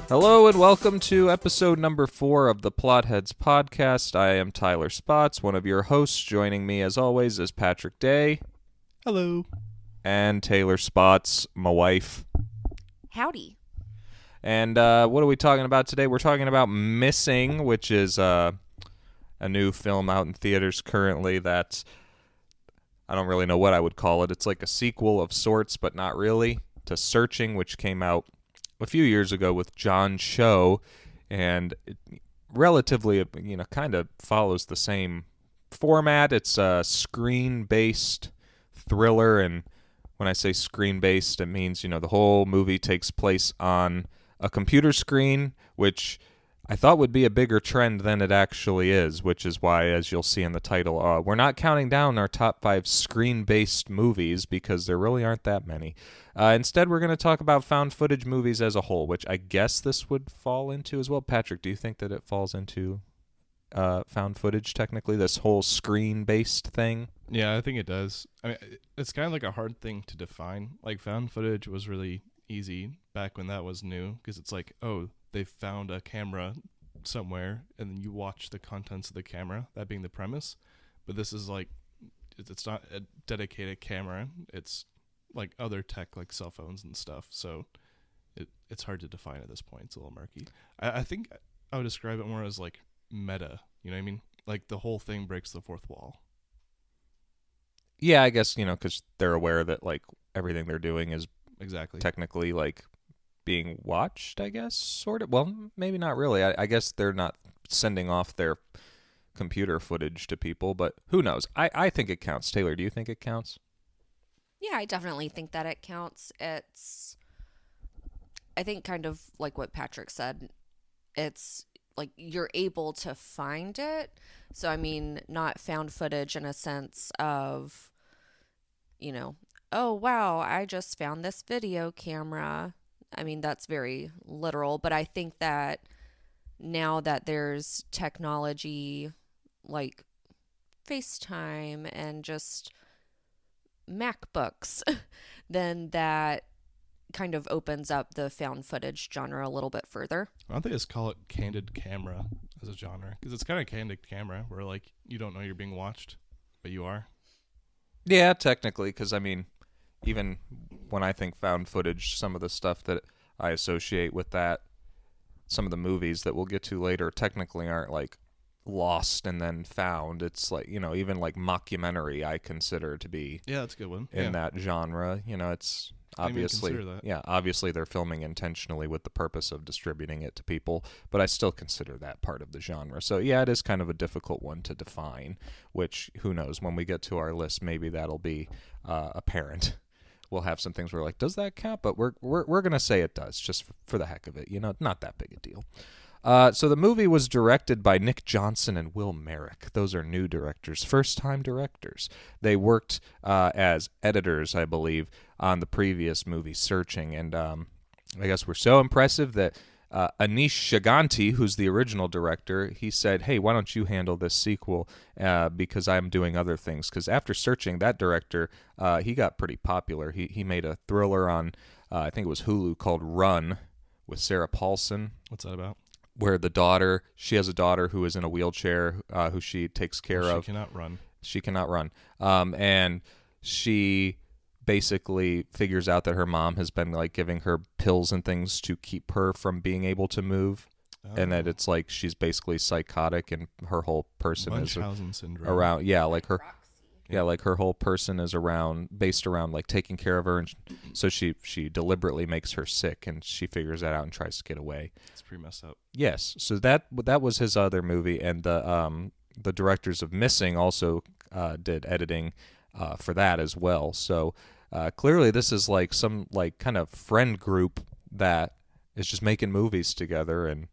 Hello and welcome to episode number 4 of the Plotheads podcast. I am Tyler Spots, one of your hosts. Joining me as always is Patrick Day. Hello. And Taylor Spots, my wife. Howdy. And what are we talking about today? We're talking about Missing, which is a new film out in theaters currently that I don't really know what I would call it. It's like a sequel of sorts, but not really, to Searching, which came out a few years ago with John Cho, and it relatively, kind of follows the same format. It's a screen-based thriller, and when I say screen-based, it means, the whole movie takes place on a computer screen, which I thought would be a bigger trend than it actually is, which is why, as you'll see in the title, we're not counting down our top 5 screen-based movies because there really aren't that many. Instead, we're going to talk about found footage movies as a whole, which I guess this would fall into as well. Patrick, do you think that it falls into found footage technically, this whole screen-based thing? Yeah, I think it does. I mean, it's kind of like a hard thing to define. Like, found footage was really easy back when that was new because it's like, oh, they found a camera somewhere and then you watch the contents of the camera, that being the premise. But this is like, it's not a dedicated camera. It's like other tech like cell phones and stuff. So it's hard to define at this point. It's a little murky. I think I would describe it more as like meta. You know what I mean? Like the whole thing breaks the fourth wall. Yeah, I guess, because they're aware that like everything they're doing is Exactly technically like being watched, I guess, sort of. Well, maybe not really. I guess they're not sending off their computer footage to people, but who knows? I think it counts. Taylor, do you think it counts? Yeah, I definitely think that it counts. I think kind of like what Patrick said, it's like you're able to find it. So, I mean, not found footage in a sense of, oh, wow, I just found this video camera. I mean, that's very literal, but I think that now that there's technology like FaceTime and just MacBooks, then that kind of opens up the found footage genre a little bit further. I don't think it's call it candid camera as a genre because it's kind of candid camera where like you don't know you're being watched, but you are. Yeah, technically, because I mean, even when I think found footage, some of the stuff that I associate with that, some of the movies that we'll get to later technically aren't like lost and then found. It's like, even like mockumentary I consider to be that's a good one. in that genre. It's obviously, obviously they're filming intentionally with the purpose of distributing it to people, but I still consider that part of the genre. So yeah, it is kind of a difficult one to define, which who knows, when we get to our list, maybe that'll be apparent. We'll have some things where we're like, does that count? But we're going to say it does, just for the heck of it. Not that big a deal. So the movie was directed by Nick Johnson and Will Merrick. Those are new directors, first-time directors. They worked as editors, I believe, on the previous movie, Searching. And I guess we're so impressive that Anish Shaganti, who's the original director, he said, hey, why don't you handle this sequel because I'm doing other things. Because after Searching, that director, he got pretty popular. He made a thriller on, I think it was Hulu, called Run with Sarah Paulson. What's that about? Where she has a daughter who is in a wheelchair who she takes care of. She cannot run. And she basically figures out that her mom has been like giving her pills and things to keep her from being able to move. And that it's like she's basically psychotic and her whole person Munchausen syndrome. Around. Yeah, like her. Yeah, like her whole person is based around like taking care of her, and so she deliberately makes her sick, and she figures that out and tries to get away. It's pretty messed up. Yes, so that was his other movie, and the directors of Missing also did editing for that as well. So clearly, this is like some like kind of friend group that is just making movies together, and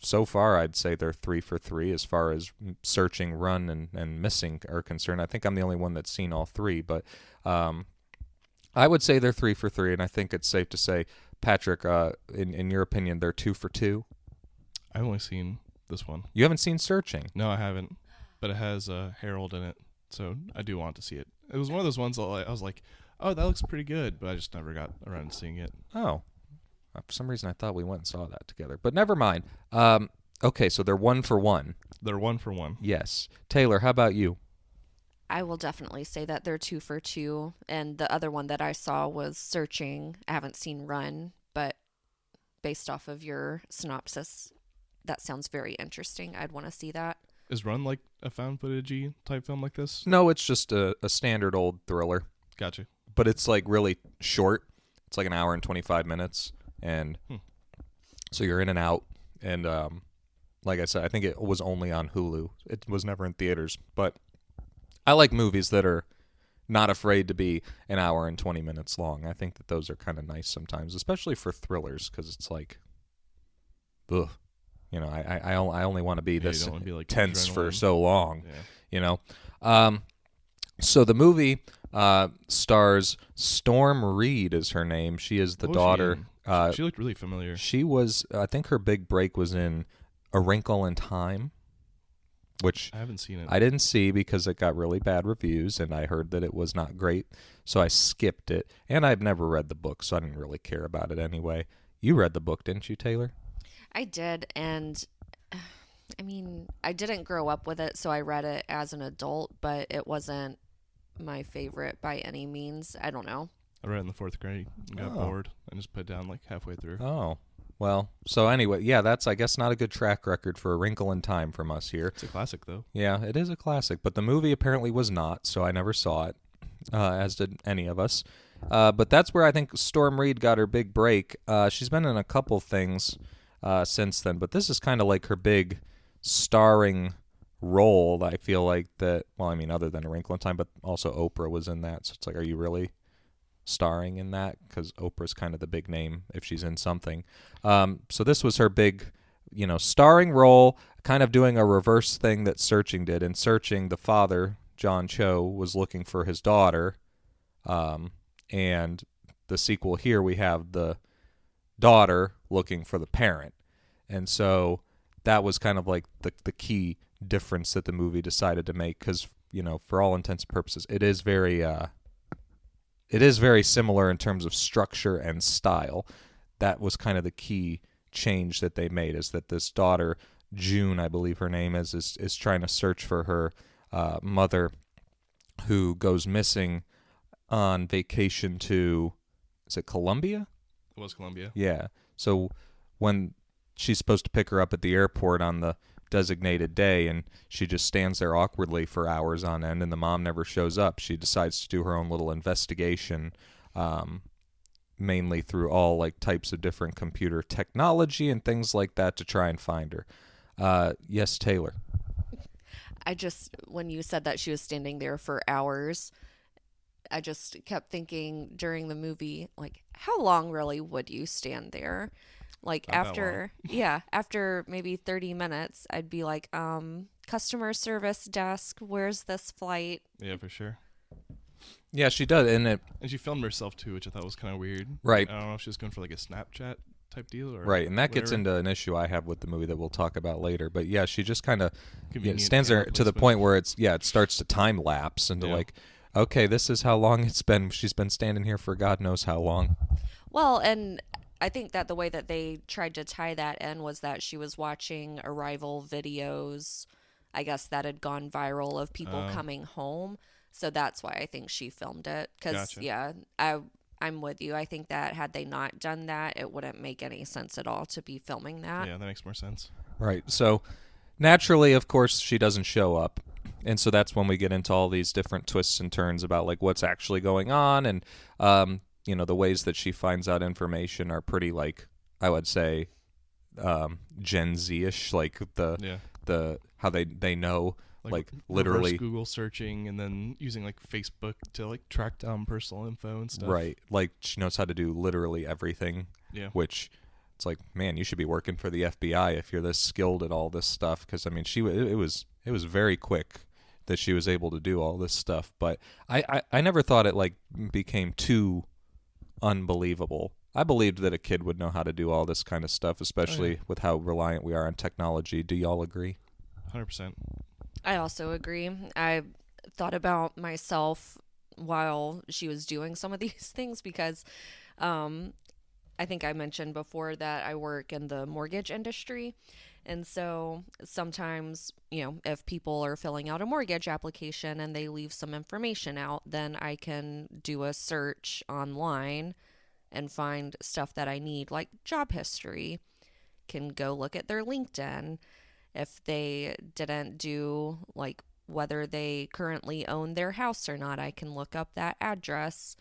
so far, I'd say they're 3 for 3 as far as Searching, Run, and Missing are concerned. I think I'm the only one that's seen all 3, but I would say they're 3 for 3, and I think it's safe to say, Patrick, in your opinion, they're 2 for 2? I've only seen this one. You haven't seen Searching? No, I haven't, but it has Harold in it, so I do want to see it. It was one of those ones that I was like, oh, that looks pretty good, but I just never got around to seeing it. Oh. For some reason, I thought we went and saw that together, but never mind. Okay, so they're 1-for-1. They're 1-for-1. Yes. Taylor, how about you? I will definitely say that they're 2 for 2. And the other one that I saw was Searching. I haven't seen Run, but based off of your synopsis, that sounds very interesting. I'd want to see that. Is Run like a found footage type film like this? No, it's just a standard old thriller, Gotcha. but it's like really short. It's like an hour and 25 minutes, and so you're in and out. And like I said, I think it was only on Hulu. It was never in theaters. But I like movies that are not afraid to be an hour and 20 minutes long. I think that those are kind of nice sometimes, especially for thrillers, because it's like, ugh. You know, I only want to be this you don't wanna be, like, tense for adrenaline. so long. Yeah. You know, so the movie stars Storm Reed is her name. She is the What was daughter. she in? She looked really familiar. She was, I think, her big break was in A Wrinkle in Time, which I haven't seen it. I didn't see because it got really bad reviews, and I heard that it was not great, so I skipped it. And I've never read the book, so I didn't really care about it anyway. You read the book, didn't you, Taylor? I did, and I mean, I didn't grow up with it, so I read it as an adult, but it wasn't my favorite by any means. I don't know. I read it in the 4th grade and got Oh. bored and just put it down like halfway through. Oh, well, so anyway, yeah, that's, I guess, not a good track record for A Wrinkle in Time from us here. It's a classic, though. Yeah, it is a classic, but the movie apparently was not, so I never saw it, as did any of us. But that's where I think Storm Reed got her big break. She's been in a couple things since then, but this is kind of like her big starring role. I feel like that, well, I mean, other than A Wrinkle in Time, but also Oprah was in that, so it's like, are you really starring in that? Because Oprah's kind of the big name if she's in something. So this was her big, starring role, kind of doing a reverse thing that Searching did. In Searching, the father, John Cho, was looking for his daughter, and the sequel here, we have the daughter looking for the parent. And so that was kind of like the key difference that the movie decided to make, because, for all intents and purposes, it is very similar in terms of structure and style. That was kind of the key change that they made, is that this daughter, June, I believe her name is trying to search for her mother, who goes missing on vacation to, is it Colombia? It was Columbia. Yeah. So when she's supposed to pick her up at the airport on the designated day, and she just stands there awkwardly for hours on end, and the mom never shows up, she decides to do her own little investigation, mainly through all like types of different computer technology and things like that to try and find her. Yes, Taylor. When you said that she was standing there for hours, I just kept thinking during the movie, like, how long really would you stand there? Like, Not that after maybe 30 minutes, I'd be like, customer service desk, where's this flight? Yeah, for sure. Yeah, she does, And she filmed herself too, which I thought was kind of weird. Right. I don't know if she was going for like a Snapchat type deal or right, and that gets whatever. into an issue I have with the movie that we'll talk about later. But yeah, she just kind of Convenient stands there camera to the placement. point where it starts to time lapse into Yeah. like, okay, this is how long it's been. She's been standing here for God knows how long. Well, and I think that the way that they tried to tie that in was that she was watching arrival videos, I guess, that had gone viral of people coming home. So that's why I think she filmed it. Because, Gotcha. yeah, I'm with you. I think that had they not done that, it wouldn't make any sense at all to be filming that. Yeah, that makes more sense. Right. So naturally, of course, she doesn't show up. And so that's when we get into all these different twists and turns about like what's actually going on. And, the ways that she finds out information are pretty, like, I would say, Gen Z-ish, like the how they know, like literally reverse Google searching and then using like Facebook to like track down personal info and stuff. right, like she knows how to do literally everything. Yeah. Which it's like, man, you should be working for the FBI if you're this skilled at all this stuff. Because I mean, it was very quick that she was able to do all this stuff. But I never thought it like became too unbelievable. I believed that a kid would know how to do all this kind of stuff, especially with how reliant we are on technology. Do y'all agree? 100%. I also agree. I thought about myself while she was doing some of these things because I think I mentioned before that I work in the mortgage industry. And so sometimes, if people are filling out a mortgage application and they leave some information out, then I can do a search online and find stuff that I need, like job history. Can go look at their LinkedIn. If they didn't do, like, whether they currently own their house or not, I can look up that address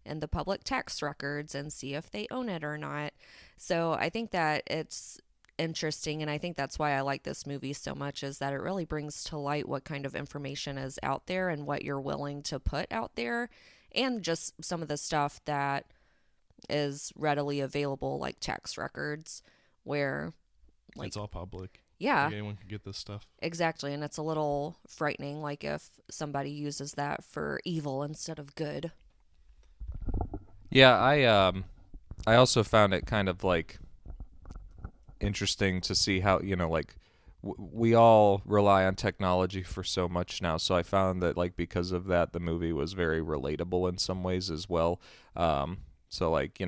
in the public tax records and see if they own it or not. So I think that it's interesting, and I think that's why I like this movie so much, is that it really brings to light what kind of information is out there and what you're willing to put out there, and just some of the stuff that is readily available, like tax records, where, like, It's all public. yeah, Like, anyone can get this stuff. exactly. And it's a little frightening, like if somebody uses that for evil instead of good. Yeah, I also found it kind of like interesting to see how, like we all rely on technology for so much now. So I found that, like, because of that, the movie was very relatable in some ways as well. So, like,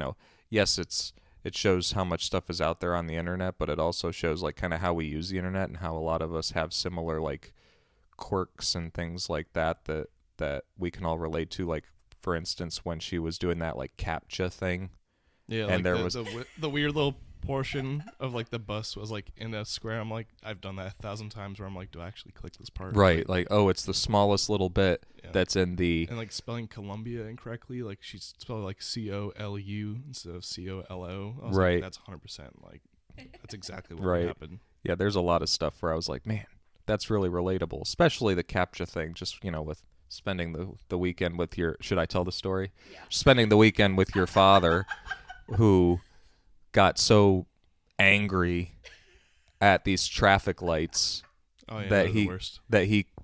yes, it shows how much stuff is out there on the internet, but it also shows, like, kind of how we use the internet and how a lot of us have similar, like, quirks and things like that we can all relate to. Like, for instance, when she was doing that, like, CAPTCHA thing. Yeah, And like there the, was the weird little portion of, like, the bus was, like, in a square. I'm like, I've done that 1,000 times where I'm like, do I actually click this part? right, like, oh, it's the smallest little bit Yeah. that's in the And, like, spelling Columbia incorrectly, like, she spelled, like, COLU instead of COLO. I was Right. like, that's 100%. Like, that's exactly what Right. happened. Yeah, there's a lot of stuff where I was like, man, that's really relatable, especially the CAPTCHA thing, just, with spending the weekend with your, should I tell the story? Yeah. Spending the weekend with your father, who got so angry at these traffic lights Oh, yeah, that they're he the worst.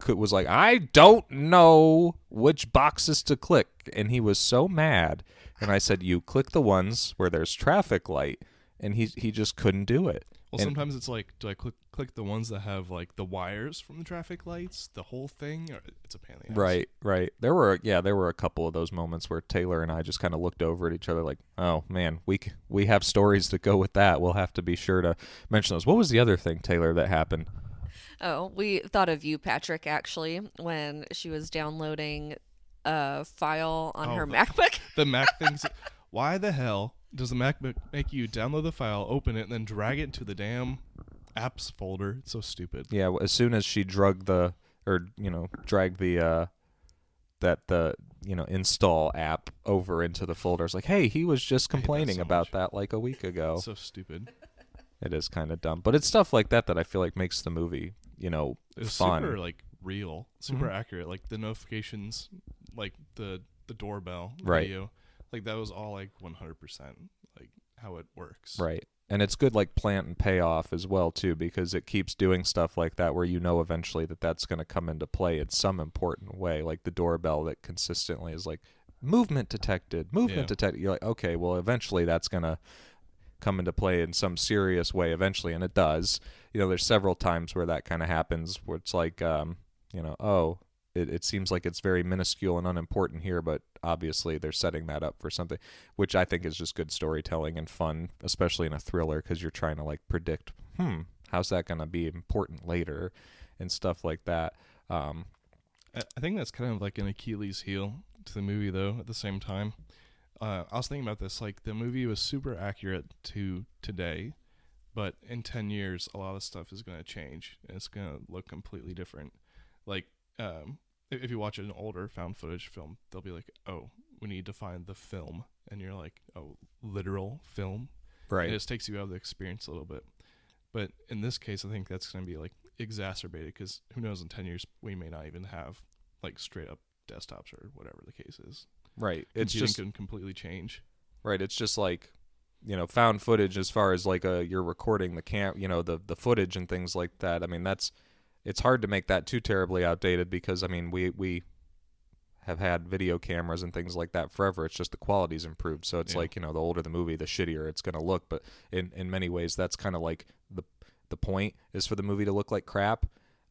was like, I don't know which boxes to click, and he was so mad. And I said, you click the ones where there's traffic light, and he just couldn't do it. Well, And- sometimes it's like, do I click the ones that have, like, the wires from the traffic lights, the whole thing, or it's a pain in the ass. Right. There were a couple of those moments where Taylor and I just kind of looked over at each other like, oh man, we have stories that go with that. We'll have to be sure to mention those. What was the other thing, Taylor, that happened? Oh, we thought of you, Patrick, actually, when she was downloading a file on Oh, her the- MacBook. The Mac things. Why the hell does the MacBook make you download the file, open it, and then drag it into the damn apps folder? It's so stupid. Yeah, as soon as she dragged the install app over into the folder, it's like, hey, he was just I hate that complaining so about much. that like a week ago. It's so stupid. It is kind of dumb, but it's stuff like that I feel like makes the movie, It was fun. super, like, real, super Mhm. accurate. Like, the notifications, like the doorbell Right. video, like, that was all, like, 100%, like, how it works. Right. And it's good, like, plant and payoff as well, too, because it keeps doing stuff like that where eventually that's going to come into play in some important way, like the doorbell that consistently is like, movement detected. You're like, okay, well, eventually that's going to come into play in some serious way eventually, and it does. There's several times where that kind of happens, where it's like, it seems like it's very minuscule and unimportant here, but obviously they're setting that up for something, which I think is just good storytelling and fun, especially in a thriller, because you're trying to, like, predict, how's that going to be important later and stuff like that. I think that's kind of like an Achilles heel to the movie, though, at the same time. I was thinking about this. Like, the movie was super accurate to today, but in 10 years, a lot of stuff is going to change, and it's going to look completely different. Like, if you watch an older found footage film, they'll be like, oh, we need to find the film. And you're like, oh, literal film? Right. It just takes you out of the experience a little bit. But in this case, I think that's going to be, like, exacerbated, because who knows, in 10 years, we may not even have, like, straight up desktops or whatever the case is. Right. It's Computing just can completely change. right. It's just like, found footage as far as, like, you're recording the footage and things like that. I mean, it's hard to make that too terribly outdated, because, I mean, we have had video cameras and things like that forever. It's just the quality's improved. So it's like, the older the movie, the shittier it's going to look. But in many ways, that's kind of like the point is for the movie to look like crap.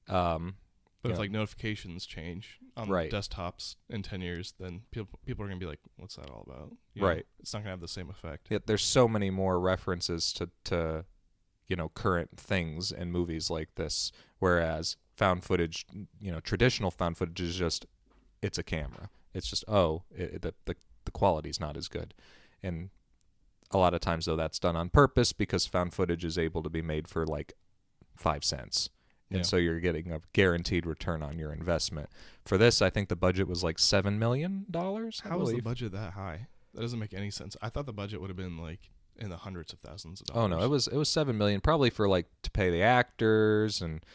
But But if Yeah. like notifications change on Right. desktops in 10 years, then people are gonna be like, "What's that all about?" Right. It's not gonna have the same effect. Yet there's so many more references to current things in movies like this, whereas found footage, traditional found footage is just it's a camera. It's just the quality's not as good, and a lot of times though that's done on purpose because found footage is able to be made for like 5 cents. And Yeah. so you're getting a guaranteed return on your investment. For this, I think the budget was like $7 million. How is the budget that high? That doesn't make any sense. I thought the budget would have been like in the hundreds of thousands of dollars. Oh no, it was $7 million, probably for like to pay the actors and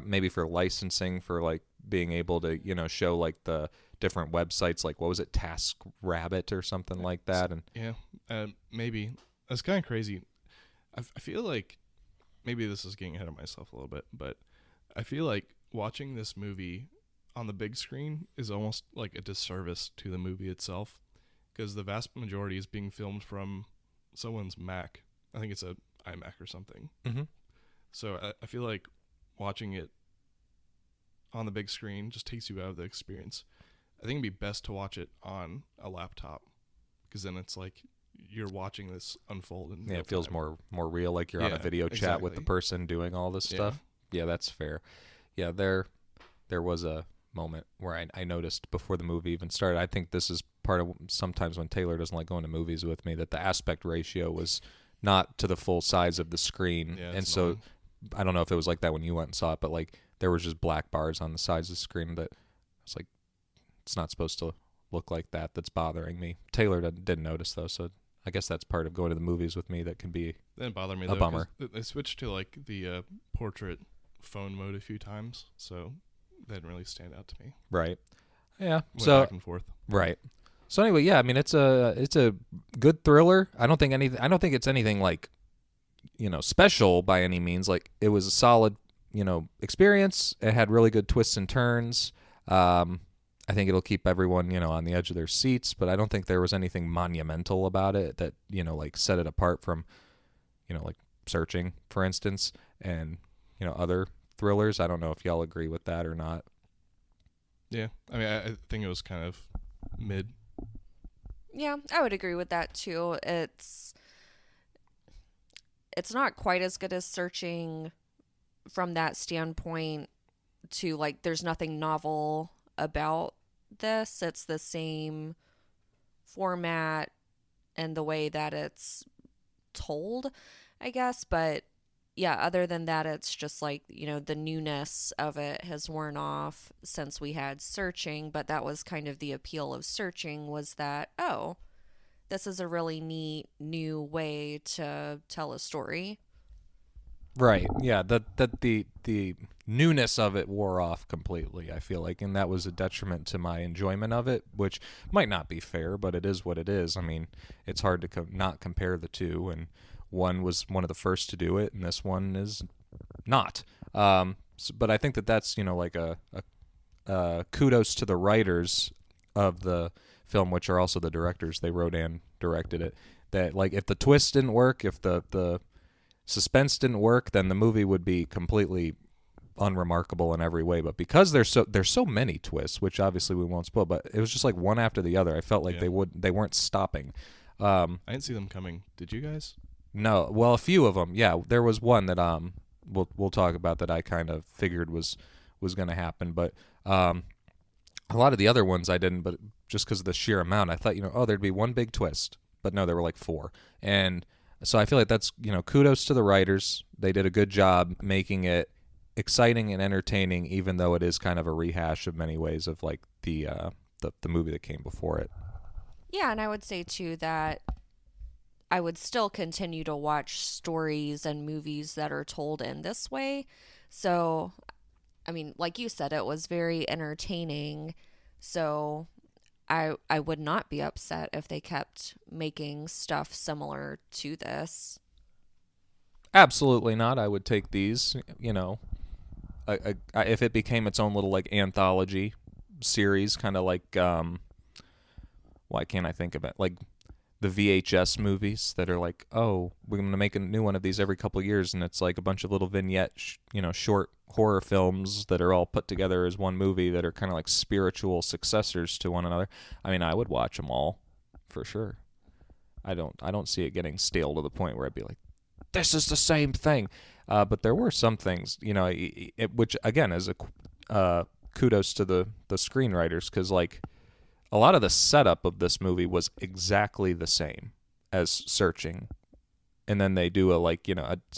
maybe for licensing for like being able to show like the different websites, like what was it, TaskRabbit or something like that. And Yeah, maybe. That's kind of crazy. I feel like maybe this is getting ahead of myself a little bit, but I feel like watching this movie on the big screen is almost like a disservice to the movie itself, because the vast majority is being filmed from someone's Mac. I think it's a iMac or something. Mm-hmm. So I feel like watching it on the big screen just takes you out of the experience. I think it'd be best to watch it on a laptop, because then it's like you're watching this unfold. In Yeah, real it feels time. more real, like you're on a video chat with the exactly. person doing all this stuff. Yeah, that's fair. Yeah, there was a moment where I noticed before the movie even started. I think this is part of sometimes when Taylor doesn't like going to movies with me, that the aspect ratio was not to the full size of the screen. Yeah, and it's so annoying. I don't know if it was like that when you went and saw it, but like there was just black bars on the sides of the screen that I was like, it's not supposed to look like that. That's bothering me. Taylor didn't notice though, so I guess that's part of going to the movies with me that can be That didn't bother me a though. bummer. 'Cause they switched to like the portrait phone mode a few times, so that didn't really stand out to me. right. Yeah. Went So back and forth. right. So anyway, yeah, I mean it's a good thriller. I don't think it's anything like special by any means. Like it was a solid, experience. It had really good twists and turns. I think it'll keep everyone, on the edge of their seats, but I don't think there was anything monumental about it that, like set it apart from, like Searching, for instance, and, other thrillers. I don't know if y'all agree with that or not. Yeah, I mean, I think it was kind of mid. Yeah, I would agree with that too. It's not quite as good as Searching from that standpoint, to like there's nothing novel about this. It's the same format and the way that it's told, I guess, but yeah, other than that, it's just like, the newness of it has worn off since we had Searching, but that was kind of the appeal of Searching, was that, oh, this is a really neat new way to tell a story. Right. Yeah. The newness of it wore off completely, I feel like, and that was a detriment to my enjoyment of it, which might not be fair, but it is what it is. I mean, it's hard to not compare the two, and one was one of the first to do it, and this one is not. But I think that's like a kudos to the writers of the film, which are also the directors. They wrote and directed it. That like if the twist didn't work, if the suspense didn't work, then the movie would be completely unremarkable in every way. But because there's so many twists, which obviously we won't spoil, but it was just like one after the other. I felt like Yeah. they weren't stopping. I didn't see them coming. Did you guys? No, well, a few of them. Yeah, there was one that we'll talk about that I kind of figured was going to happen, but a lot of the other ones I didn't. But just because of the sheer amount, I thought there'd be one big twist, but no, there were like four. And so I feel like that's kudos to the writers. They did a good job making it exciting and entertaining, even though it is kind of a rehash of many ways of like the movie that came before it. Yeah, and I would say too that I would still continue to watch stories and movies that are told in this way. So, I mean, like you said, it was very entertaining. So I would not be upset if they kept making stuff similar to this. Absolutely not. I would take these, if it became its own little like anthology series, kind of like why can't I think of it? Like the VHS movies that are like, oh, we're going to make a new one of these every couple of years, and it's like a bunch of little vignette, short horror films that are all put together as one movie that are kind of like spiritual successors to one another. I mean, I would watch them all for sure. I don't see it getting stale to the point where I'd be like, this is the same thing. But there were some things, which again is a kudos to the screenwriters, because like a lot of the setup of this movie was exactly the same as Searching, and then they do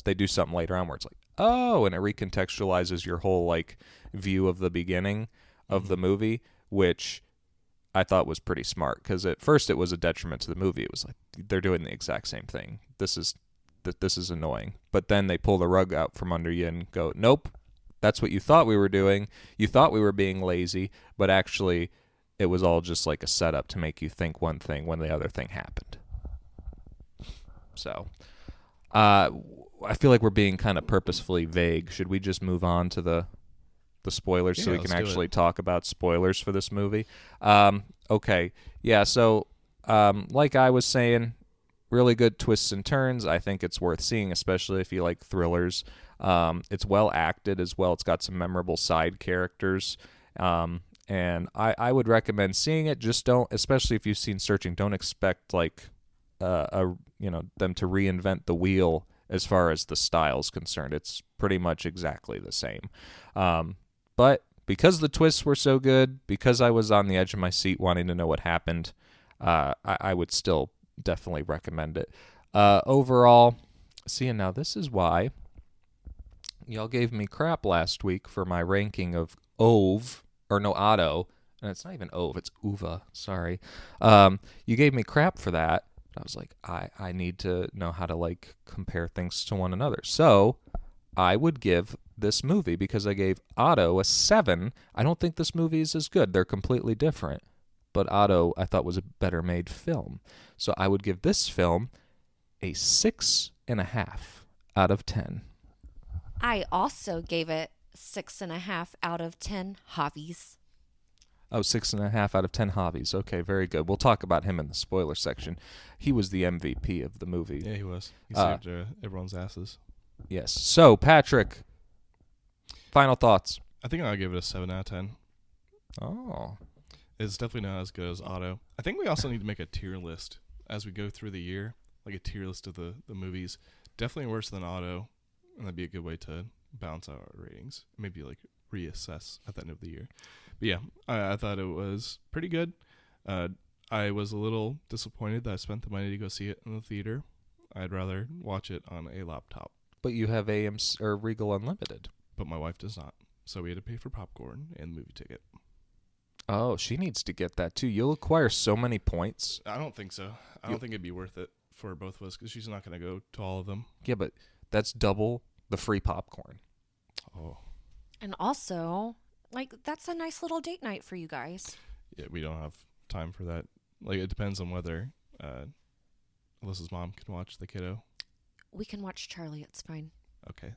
they do something later on where it's like, oh, and it recontextualizes your whole like view of the beginning of the movie, which I thought was pretty smart, because at first it was a detriment to the movie. It was like, they're doing the exact same thing. This is annoying. But then they pull the rug out from under you and go, nope, that's what you thought we were doing. You thought we were being lazy, but actually it was all just like a setup to make you think one thing when the other thing happened. So, I feel like we're being kind of purposefully vague. Should we just move on to the spoilers so we can actually talk about spoilers for this movie? Okay. Yeah, so like I was saying, really good twists and turns. I think it's worth seeing, especially if you like thrillers. It's well acted as well. It's got some memorable side characters. And I would recommend seeing it. Just don't, especially if you've seen Searching, don't expect like them to reinvent the wheel as far as the style's concerned. It's pretty much exactly the same. But because the twists were so good, because I was on the edge of my seat wanting to know what happened, I would still definitely recommend it. Overall, see, and now this is why y'all gave me crap last week for my ranking of Otto, and it's not even Ove, it's Uva, sorry. You gave me crap for that. I was like, I need to know how to like compare things to one another. So I would give this movie, because I gave Otto a 7. I don't think this movie is as good. They're completely different. But Otto, I thought, was a better made film. So I would give this film a 6.5 out of 10. I also gave it 6.5 out of 10 hobbies. Oh, 6.5 out of 10 hobbies. Okay, very good. We'll talk about him in the spoiler section. He was the MVP of the movie. Yeah, he was. He saved everyone's asses. Yes. So, Patrick, final thoughts. I think I'll give it a 7 out of 10. Oh. It's definitely not as good as Otto. I think we also need to make a tier list as we go through the year, like a tier list of the movies. Definitely worse than Otto, and that'd be a good way to balance out our ratings. Maybe like reassess at the end of the year. But yeah, I thought it was pretty good. I was a little disappointed that I spent the money to go see it in the theater. I'd rather watch it on a laptop. But you have AMC or Regal Unlimited. But my wife does not, so we had to pay for popcorn and movie ticket. Oh, she needs to get that too. You'll acquire so many points. I don't think so. I don't think it'd be worth it for both of us, because she's not going to go to all of them. Yeah, but that's double the free popcorn. Oh. And also, like, that's a nice little date night for you guys. Yeah, we don't have time for that. Like, it depends on whether Alyssa's mom can watch the kiddo. We can watch Charlie. It's fine. Okay.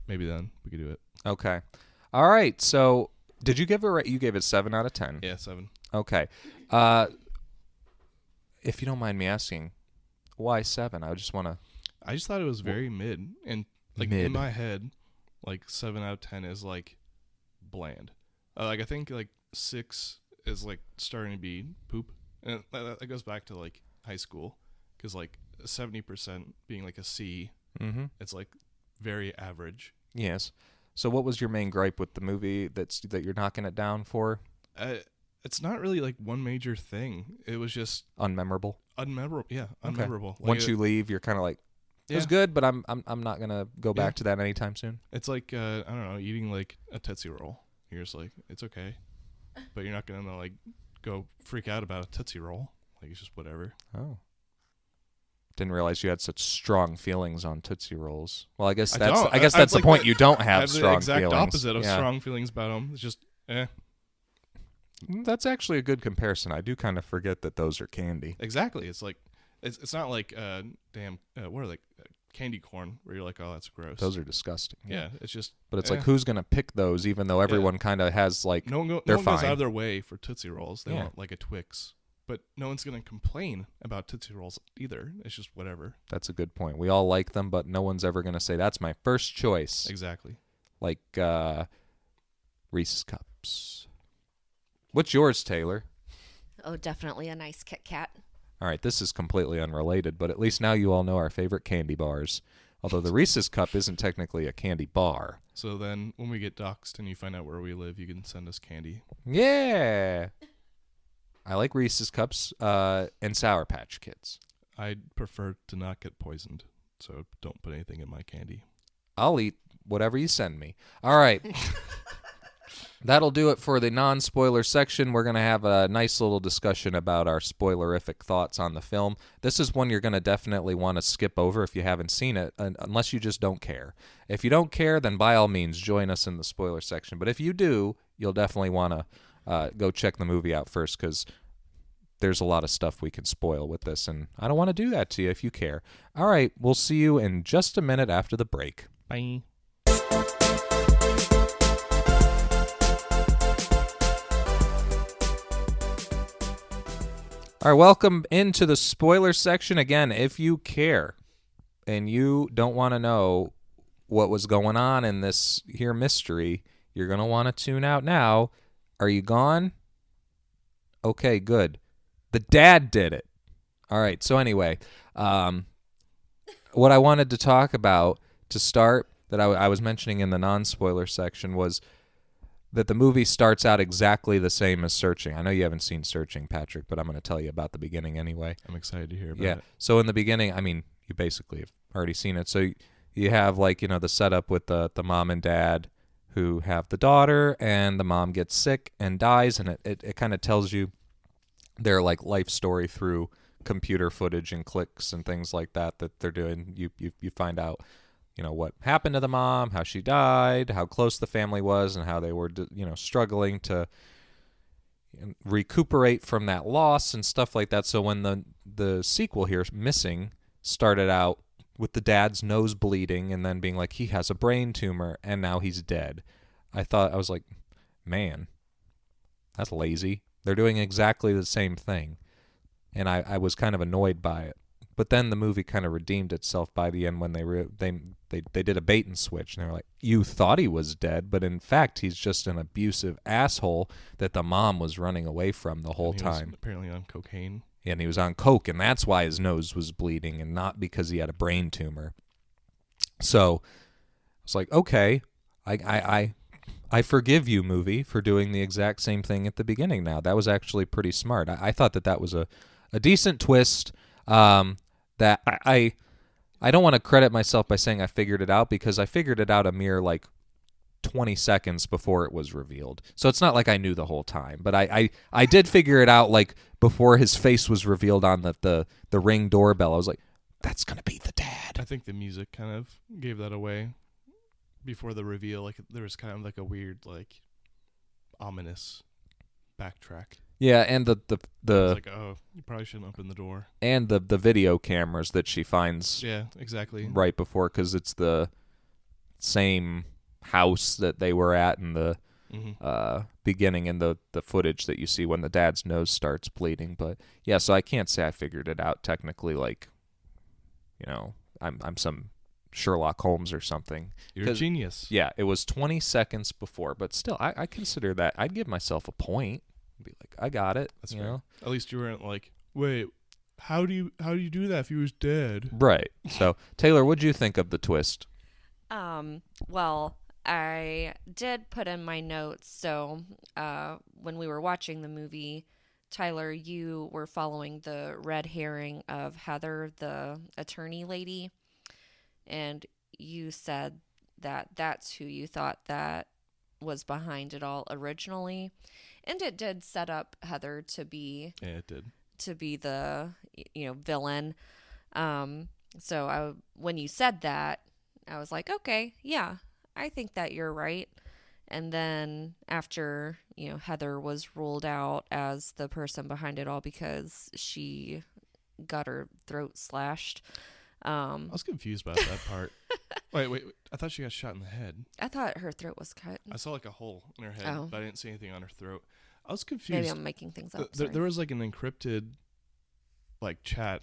Maybe then we could do it. Okay. All right. So, did you give it? You gave it 7 out of 10. Yeah, 7. Okay. If you don't mind me asking, why 7? I just thought it was very mid, and like in my head, like 7 out of 10 is like bland. Like I think like 6 is like starting to be poop, and that goes back to like high school, because like 70% being like a C, it's like very average. Yes. So what was your main gripe with the movie that you're knocking it down for? It's not really like one major thing. It was just unmemorable. Yeah, unmemorable. Okay. Once you leave, you're kind of like, it was good, but I'm not gonna go back to that anytime soon. It's like I don't know, eating like a Tootsie Roll. You're just like, it's okay, but you're not gonna like go freak out about a Tootsie Roll. Like, it's just whatever. Oh. Didn't realize you had such strong feelings on Tootsie Rolls. Well, I guess that's the point. You don't have strong feelings. I have the exact opposite of strong feelings about them. It's just, That's actually a good comparison. I do kind of forget that those are candy. Exactly. It's like, it's not like what are they? Candy corn, where you're like, oh, that's gross. Those are disgusting. Yeah, it's just. But it's like, who's gonna pick those? Even though everyone kind of has like, no one goes out of their way for Tootsie Rolls. They want like a Twix. but no one's going to complain about Tootsie Rolls either. It's just whatever. That's a good point. We all like them, but no one's ever going to say, that's my first choice. Exactly. Like Reese's Cups. What's yours, Taylor? Oh, definitely a nice Kit Kat. All right, this is completely unrelated, but at least now you all know our favorite candy bars. Although the Reese's Cup isn't technically a candy bar. So then when we get doxxed and you find out where we live, you can send us candy. Yeah. I like Reese's Cups and Sour Patch Kids. I'd prefer to not get poisoned, so don't put anything in my candy. I'll eat whatever you send me. All right. That'll do it for the non-spoiler section. We're going to have a nice little discussion about our spoilerific thoughts on the film. This is one you're going to definitely want to skip over if you haven't seen it, unless you just don't care. If you don't care, then by all means, join us in the spoiler section. But if you do, you'll definitely want to go check the movie out first, because there's a lot of stuff we can spoil with this, and I don't want to do that to you if you care. All right, we'll see you in just a minute after the break. Bye. All right, welcome into the spoiler section. Again, if you care and you don't want to know what was going on in this here mystery, you're going to want to tune out now. Are you gone? Okay, good. The dad did it. All right, so anyway, what I wanted to talk about to start that I was mentioning in the non-spoiler section was that the movie starts out exactly the same as Searching. I know you haven't seen Searching, Patrick, but I'm going to tell you about the beginning anyway. I'm excited to hear about it. So in the beginning, I mean, you basically have already seen it. So you have, like, the setup with the mom and dad who have the daughter, and the mom gets sick and dies, and it kind of tells you their, like, life story through computer footage and clicks and things like that they're doing. You find out what happened to the mom, how she died, how close the family was, and how they were, struggling to recuperate from that loss and stuff like that. So when the sequel here, Missing, started out with the dad's nose bleeding and then being like, he has a brain tumor and now he's dead, I was like, man, that's lazy. They're doing exactly the same thing. And I was kind of annoyed by it. But then the movie kind of redeemed itself by the end when they did a bait and switch, and they were like, you thought he was dead, but in fact he's just an abusive asshole that the mom was running away from the whole time. Was apparently on cocaine. And he was on coke, and that's why his nose was bleeding, and not because he had a brain tumor. So it's like, okay, I forgive you, movie, for doing the exact same thing at the beginning. Now that was actually pretty smart. I thought that was a decent twist. That I don't want to credit myself by saying I figured it out, because I figured it out a mere 20 seconds before it was revealed. So it's not like I knew the whole time, but I did figure it out before his face was revealed on the Ring doorbell. I was like, that's going to be the dad. I think the music kind of gave that away before the reveal. There was kind of a weird ominous backtrack. Yeah, and the oh, you probably shouldn't open the door. And the video cameras that she finds. Yeah, exactly. Right before, because it's the same house that they were at in the beginning, and the footage that you see when the dad's nose starts bleeding. But yeah, so I can't say I figured it out technically. I'm some Sherlock Holmes or something. You're a genius. Yeah, it was 20 seconds before, but still, I consider that. I'd give myself a point. Be like, I got it. That's fair. At least you weren't wait, how do you do that if he was dead? Right. So Taylor, what'd you think of the twist? Well, I did put in my notes. So when we were watching the movie, Tyler, you were following the red herring of Heather, the attorney lady, and you said that that's who you thought that was behind it all originally. And it did set up Heather to be the villain. So when you said that, I was like, okay, yeah, I think that you're right. And then after Heather was ruled out as the person behind it all because she got her throat slashed. I was confused about that part. Wait, I thought she got shot in the head. I thought her throat was cut. I saw a hole in her head, but I didn't see anything on her throat. I was Maybe confused. I'm making things up. There was like an encrypted like chat,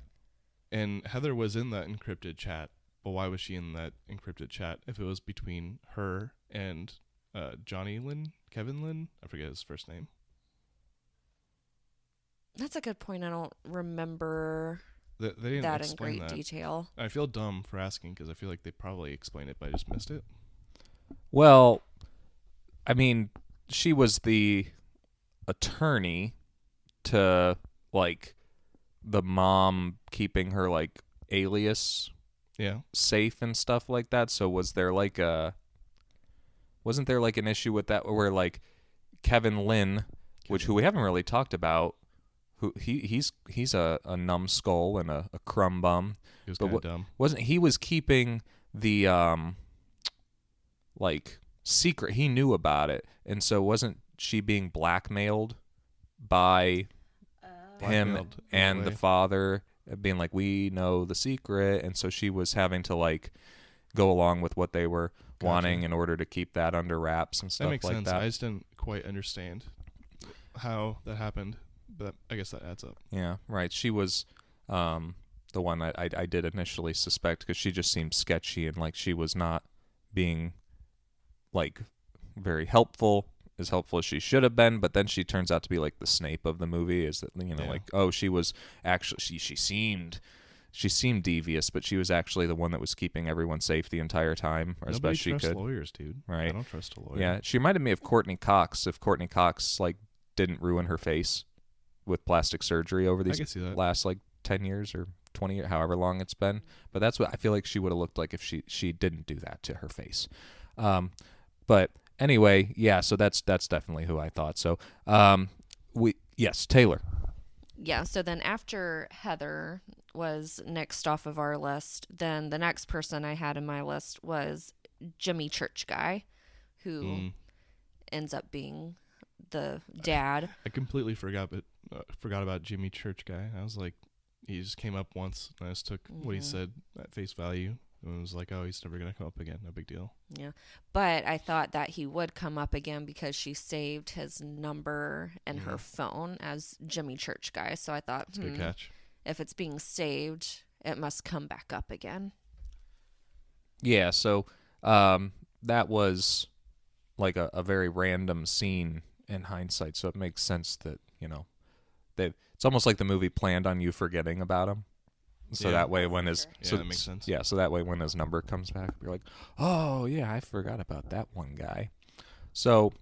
and Heather was in that encrypted chat. But why was she in that encrypted chat if it was between her and Johnny Lynn, Kevin Lynn? I forget his first name. That's a good point. I don't remember They didn't that in explain great that. detail. I feel dumb for asking because I feel like they probably explained it, but I just missed it. Well, I mean, she was the attorney to like the mom keeping her like alias Yeah. safe and stuff like that. So wasn't there like an issue with that where like Kevin Lynn, who we haven't really talked about, who he's a numbskull and a crumb bum. He was But kind of dumb. Wasn't he was keeping the like secret? He knew about it, and so wasn't she being blackmailed by him Blackmailed in and what the way? father, being like, we know the secret, and so she was having to like go along with what they were wanting in order to keep that under wraps and That stuff makes like sense. that. I just didn't quite understand how that happened, but I guess that adds up. Yeah, right. She was the one I did initially suspect because she just seemed sketchy and like she was not being like very helpful as she should have been, but then she turns out to be like the Snape of the movie. Is that Yeah. like, oh, she was actually she seemed devious, but she was actually the one that was keeping everyone safe the entire time, or as Nobody best she trusts could. lawyers, dude. Right. I don't trust a lawyer. Yeah, she reminded me of Courtney Cox. If Courtney Cox like didn't ruin her face with plastic surgery over I these can see that. last like 10 years or 20 years, however long it's been. But that's what I feel like she would have looked like if she didn't do that to her face. But anyway, yeah, so that's definitely who I thought. So Taylor. Yeah, so then after Heather was next off of our list, then the next person I had in my list was Jimmy Church Guy, who ends up being the dad. I completely forgot about Jimmy Church Guy. I was like, he just came up once, and I just took what he said at face value, and was like, oh, he's never gonna come up again. No big deal. Yeah. But I thought that he would come up again because she saved his number in her phone as Jimmy Church Guy. So I thought, It's a good catch. if it's being saved, it must come back up again. Yeah, so that was like a very random scene in hindsight, so it makes sense that, it's almost like the movie planned on you forgetting about him. So Yeah. that way when his Yeah, that makes sense. Yeah, so that way when his number comes back, you're like, "Oh, yeah, I forgot about that one guy." So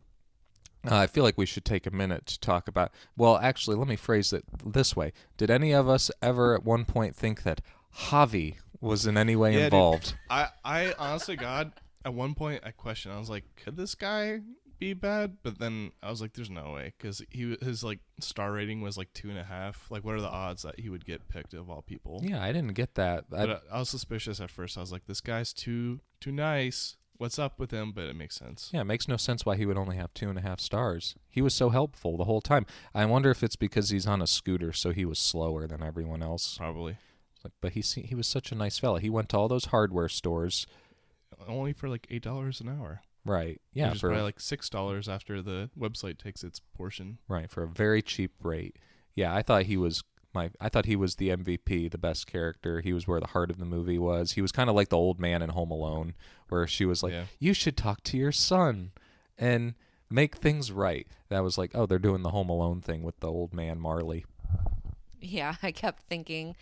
I feel like we should take a minute to talk about. Well, actually, let me phrase it this way: did any of us ever at one point think that Javi was in any way Yeah, dude. involved? I honestly, God, at one point I questioned. I was like, could this guy be bad? But then I was like, there's no way, because his like star rating was like 2.5. Like, what are the odds that he would get picked of all people? Yeah, I didn't get that. But I was suspicious at first. I was like, this guy's too nice. What's up with him? But it makes sense. Yeah, it makes no sense why he would only have 2.5 stars. He was so helpful the whole time. I wonder if it's because he's on a scooter, so he was slower than everyone else. Probably. But he was such a nice fella. He went to all those hardware stores. Only for like $8 an hour. Right. Yeah. Which is probably like $6 after the website takes its portion. Right, for a very cheap rate. Yeah, I thought he was the MVP, the best character. He was where the heart of the movie was. He was kind of like the old man in Home Alone, where she was like, Yeah. "You should talk to your son and make things right." That was like, oh, they're doing the Home Alone thing with the old man Marley. Yeah, I kept thinking,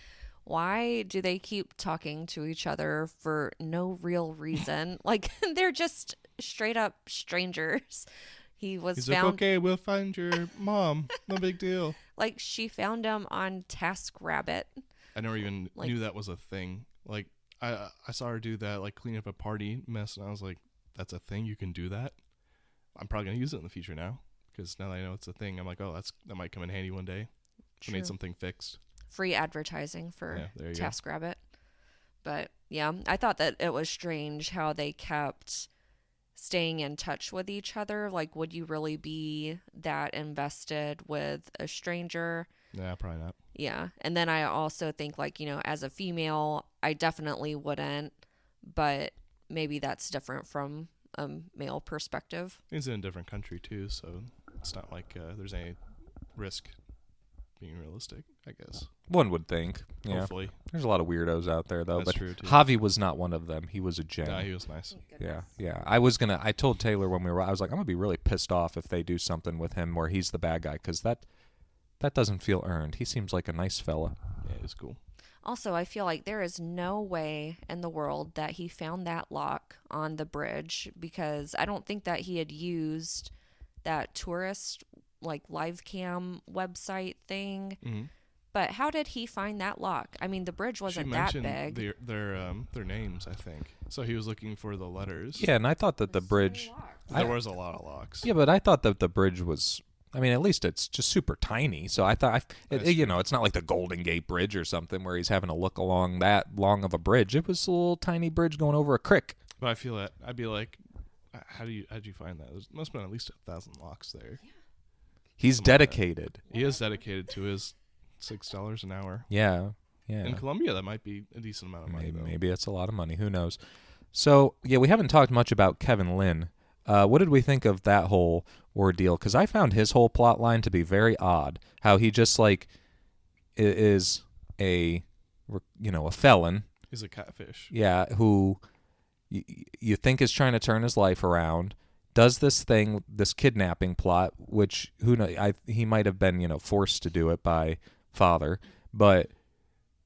why do they keep talking to each other for no real reason? Like, they're just straight up strangers. He was He's found like, okay, we'll find your mom. No big deal. like she found him on TaskRabbit. I never even Like- knew that was a thing. Like, I saw her do that, like clean up a party mess, and I was like, that's a thing? You can do that? I'm probably going to use it in the future now, because now that I know it's a thing, I'm like, oh, that might come in handy one day. I True. need something fixed. Free advertising for Yeah, there you go. TaskRabbit. But yeah, I thought that it was strange how they kept staying in touch with each other. Like, would you really be that invested with a stranger? Yeah, probably not. Yeah. And then I also think, like, as a female, I definitely wouldn't, but maybe that's different from a male perspective. He's in a different country, too, so it's not like there's any risk being realistic, I guess. One would think. Yeah. Hopefully. There's a lot of weirdos out there, though. That's but true, too. Javi was not one of them. He was a gem. Yeah, he was nice. Yeah. I told Taylor when I was like, I'm going to be really pissed off if they do something with him where he's the bad guy, because that doesn't feel earned. He seems like a nice fella. Yeah, he was cool. Also, I feel like there is no way in the world that he found that lock on the bridge, because I don't think that he had used that tourist like live cam website thing. Mm-hmm. But how did he find that lock? I mean, the bridge wasn't that big. Their names, I think. So he was looking for the letters. Yeah, and I thought that the bridge... There was a lot of locks. Yeah, but I thought that the bridge was... I mean, at least it's just super tiny. So I thought, it's not like the Golden Gate Bridge or something where he's having to look along that long of a bridge. It was a little tiny bridge going over a creek. But I feel that I'd be like, how'd you find that? There must have been at least 1,000 locks there. Yeah. He's dedicated. He is dedicated to his $6 an hour. Yeah. In Colombia, that might be a decent amount of money. Maybe it's a lot of money. Who knows? So yeah, we haven't talked much about Kevin Lynn. What did we think of that whole ordeal? Because I found his whole plot line to be very odd. How he just like is a felon. He's a catfish. Yeah, who you think is trying to turn his life around. Does this thing, this kidnapping plot, which who knows? He might have been forced to do it by father, but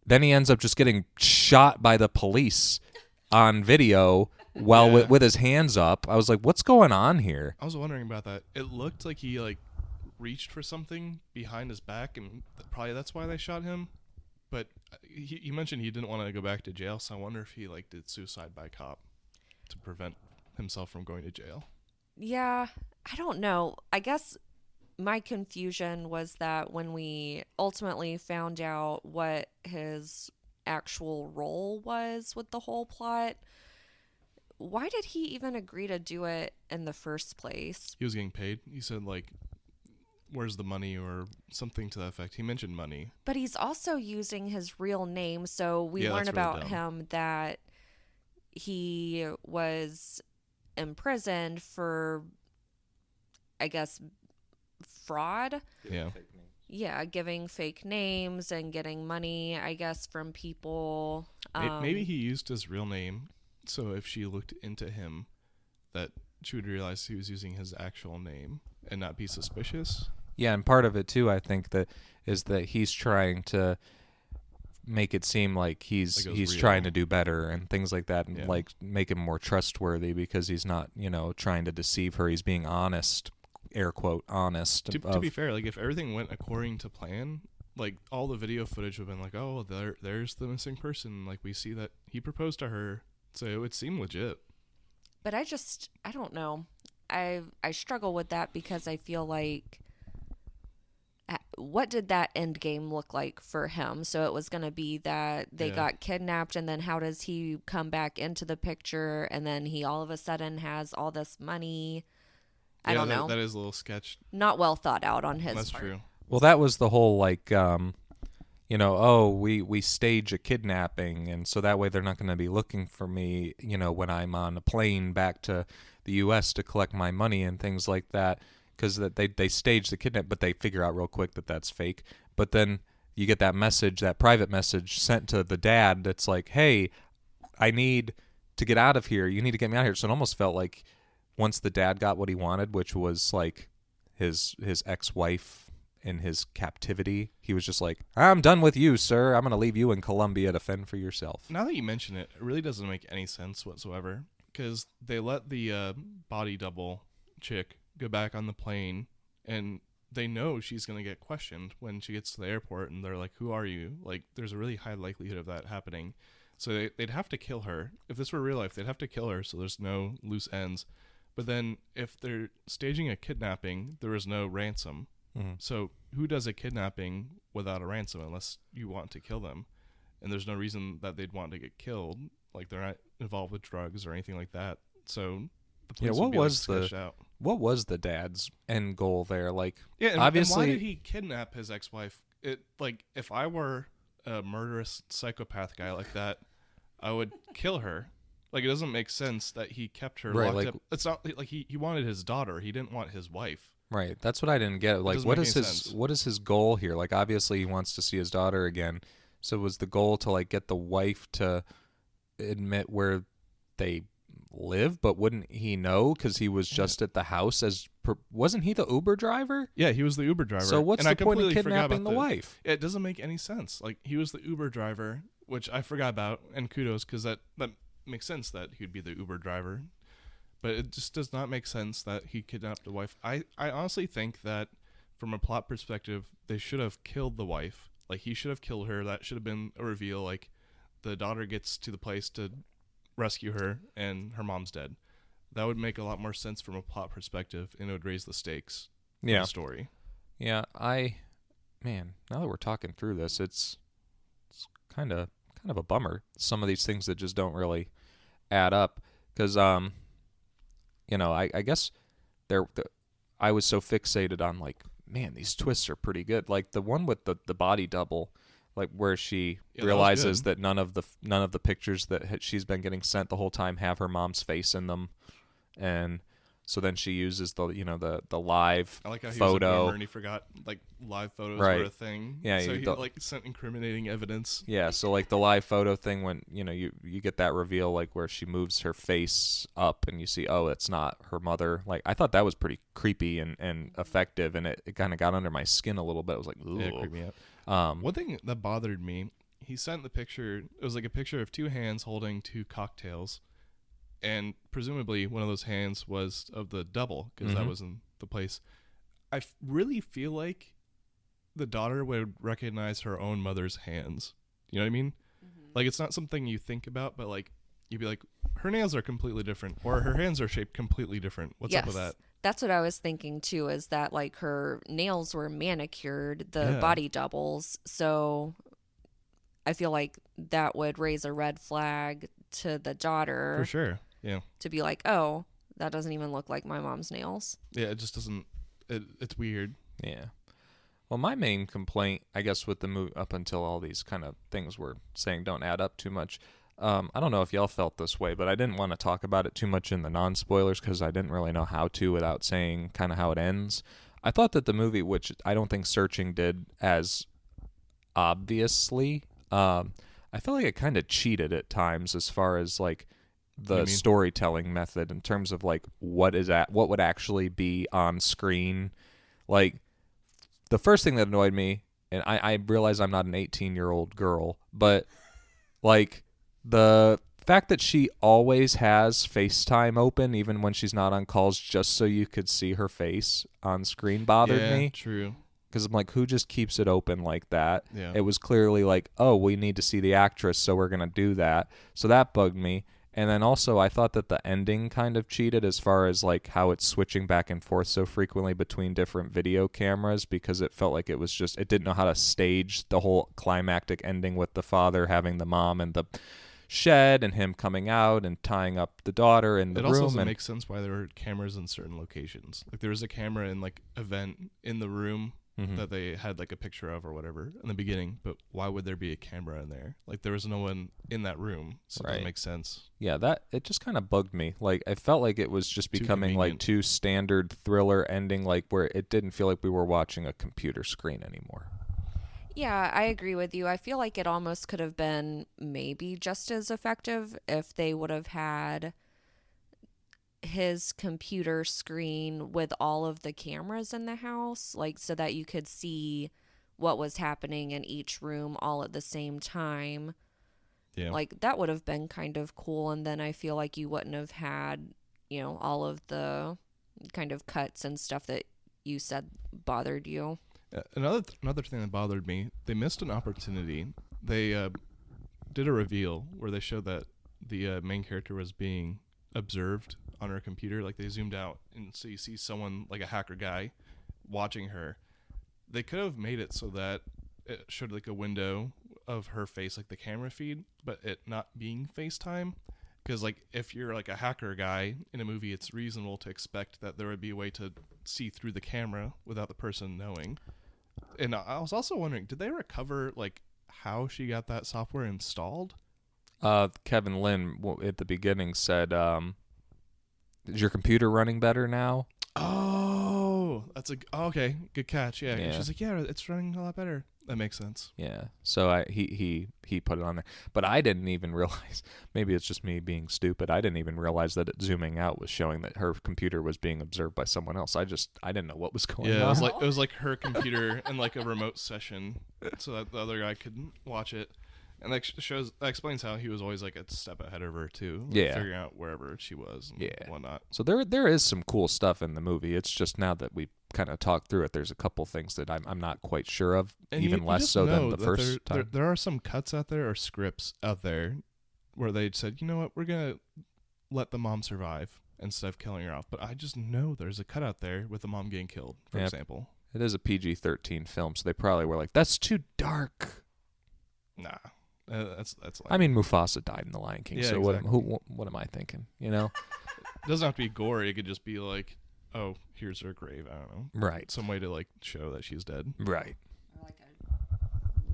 then he ends up just getting shot by the police on video. Well, with his hands up. I was like, what's going on here? I was wondering about that. It looked like he reached for something behind his back, and probably that's why they shot him. But he mentioned he didn't want to go back to jail, so I wonder if he did suicide by cop to prevent himself from going to jail. Yeah, I don't know. I guess my confusion was that when we ultimately found out what his actual role was with the whole plot, why did he even agree to do it in the first place? He was getting paid. He said, where's the money or something to that effect. He mentioned money. But he's also using his real name, so we learn about him that he was imprisoned for, I guess, fraud. Yeah. Yeah, giving fake names and getting money, I guess, from people. Maybe he used his real name, so if she looked into him, that she would realize he was using his actual name and not be suspicious. Yeah, and part of it too, I think, is that he's trying to make it seem like he's trying to do better and things like that, and make him more trustworthy because he's not trying to deceive her. He's being honest, air quote honest. To be fair, if everything went according to plan, all the video footage would have been oh, there's the missing person. We see that he proposed to her, so it would seem legit. But I don't know. I struggle with that because I feel like, what did that end game look like for him? So it was going to be that they got kidnapped, and then how does he come back into the picture, and then he all of a sudden has all this money? I don't know. That is a little sketch. Not well thought out on his part. That's true. Well, that was the whole we stage a kidnapping, and so that way they're not going to be looking for me, when I'm on a plane back to the U.S. to collect my money and things like that, because they stage the kidnap, but they figure out real quick that that's fake. But then you get that message, that private message sent to the dad that's like, hey, I need to get out of here. You need to get me out of here. So it almost felt like once the dad got what he wanted, which was his ex-wife in his captivity, he was just like, I'm done with you, sir. I'm going to leave you in Colombia to fend for yourself. Now that you mention it, it really doesn't make any sense whatsoever, because they let the body double chick go back on the plane, and they know she's going to get questioned when she gets to the airport, and they're like, who are you? There's a really high likelihood of that happening. So they'd have to kill her. If this were real life, they'd have to kill her so there's no loose ends. But then if they're staging a kidnapping, there is no ransom. Mm-hmm. So who does a kidnapping without a ransom unless you want to kill them? And there's no reason that they'd want to get killed. They're not involved with drugs or anything like that. So the police would be sketched out. What was the dad's end goal there? Obviously, and why did he kidnap his ex-wife? If I were a murderous psychopath guy like that, I would kill her. It doesn't make sense that he kept her locked up. It's not he wanted his daughter. He didn't want his wife. Right. That's what I didn't get. Like, doesn't make any sense. what is his goal here? Like, obviously he wants to see his daughter again. So was the goal to like get the wife to admit where they live, but wouldn't he know because he was just at the house wasn't he the Uber driver? Yeah, he was the Uber driver. So what's and the I point of completely forgot kidnapping about the wife? It doesn't make any sense. Like, he was the Uber driver, which I forgot about, and kudos, because that makes sense that he'd be the Uber driver. But it just does not make sense that he kidnapped the wife. I honestly think that from a plot perspective, they should have killed the wife. Like, he should have killed her. That should have been a reveal. Like, the daughter gets to the place to rescue her, and her mom's dead. That would make a lot more sense from a plot perspective, and it would raise the stakes of the story. Yeah, man, now that we're talking through this, it's kind of a bummer. Some of these things that just don't really add up, because I guess I was so fixated on like, man, these twists are pretty good. Like the one with the body double, like where she realizes that none of the pictures that she's been getting sent the whole time have her mom's face in them, and so then she uses the live I like how he photo. was a boomer and he forgot like live photos were a thing. Yeah, so he like sent incriminating evidence. Yeah, so like the live photo thing, when you get that reveal, like where she moves her face up and you see, oh, it's not her mother. Like I thought that was pretty creepy and effective, and it kind of got under my skin a little bit. I was like, ooh. Yeah, it creeped me out. One thing that bothered me, he sent the picture. It was like a picture of two hands holding two cocktails, and presumably one of those hands was of the double, because that was in the place. I really feel like the daughter would recognize her own mother's hands. You know what I mean? Mm-hmm. Like, it's not something you think about, but like you'd be like, her nails are completely different, or her hands are shaped completely different. What's up with that? That's what I was thinking too, is that like her nails were manicured, the body doubles. So I feel like that would raise a red flag to the daughter. For sure. Yeah. To be like, oh, that doesn't even look like my mom's nails. Yeah, it just doesn't. It's weird. Yeah. Well, my main complaint, I guess, with the movie, up until all these kind of things we're saying don't add up too much. I don't know if y'all felt this way, but I didn't want to talk about it too much in the non-spoilers because I didn't really know how to without saying kind of how it ends. I thought that the movie, which I don't think Searching did as obviously, I feel like it kind of cheated at times as far as like the storytelling method in terms of like what would actually be on screen. Like the first thing that annoyed me, and I realize I'm not an 18-year-old girl, but like the fact that she always has FaceTime open even when she's not on calls just so you could see her face on screen bothered me. Yeah, true. Because I'm like, who just keeps it open like that? Yeah. It was clearly like, oh, we need to see the actress, so we're going to do that. So that bugged me. And then also I thought that the ending kind of cheated as far as like how it's switching back and forth so frequently between different video cameras, because it felt like it didn't know how to stage the whole climactic ending with the father having the mom in the shed and him coming out and tying up the daughter in the room. It also doesn't make sense why there were cameras in certain locations. Like there was a camera in like a vent in the room that they had like a picture of or whatever in the beginning, but why would there be a camera in there? Like there was no one in that room, so it doesn't make sense. Yeah, that it just kind of bugged me. Like I felt like it was just becoming like too standard thriller ending, like where it didn't feel like we were watching a computer screen anymore. Yeah, I agree with you. I feel like it almost could have been maybe just as effective if they would have had his computer screen with all of the cameras in the house, like so that you could see what was happening in each room all at the same time. Yeah. Like that would have been kind of cool, and then I feel like you wouldn't have had, all of the kind of cuts and stuff that you said bothered you. Another thing that bothered me, they missed an opportunity. They did a reveal where they showed that the main character was being observed on her computer. Like they zoomed out, and so you see someone like a hacker guy watching her. They could have made it so that it showed like a window of her face, like the camera feed, but it not being FaceTime. Because like if you're like a hacker guy in a movie, it's reasonable to expect that there would be a way to see through the camera without the person knowing. And I was also wondering, did they recover like how she got that software installed? Kevin Lynn at the beginning said, "Is your computer running better now?" Oh, oh, okay, good catch. Yeah. Yeah. And she's like, yeah, it's running a lot better. That makes sense. Yeah. So he put it on there, but I didn't even realize. Maybe it's just me being stupid. I didn't even realize that it zooming out was showing that her computer was being observed by someone else. I didn't know what was going Yeah, on. it was like her computer and like a remote session, so that the other guy couldn't watch it. And that explains how he was always like a step ahead of her too, like Yeah. figuring out wherever she was and whatnot. So there is some cool stuff in the movie. It's just now that we kind of talked through it, there's a couple things that I'm not quite sure of, And even you less just so than know the that first time. There are some cuts out there or scripts out there where they said, you know what, we're gonna let the mom survive instead of killing her off. But I just know there's a cut out there with the mom getting killed, for Yep. example. It is a PG-13 film, so they probably were like, "That's too dark." Nah, that's like, I mean, Mufasa died in The Lion King, Yeah, so exactly. what am I thinking? You know, it doesn't have to be gory. It could just be like, oh, here's her grave. I don't know, right, some way to like show that she's dead. right. Or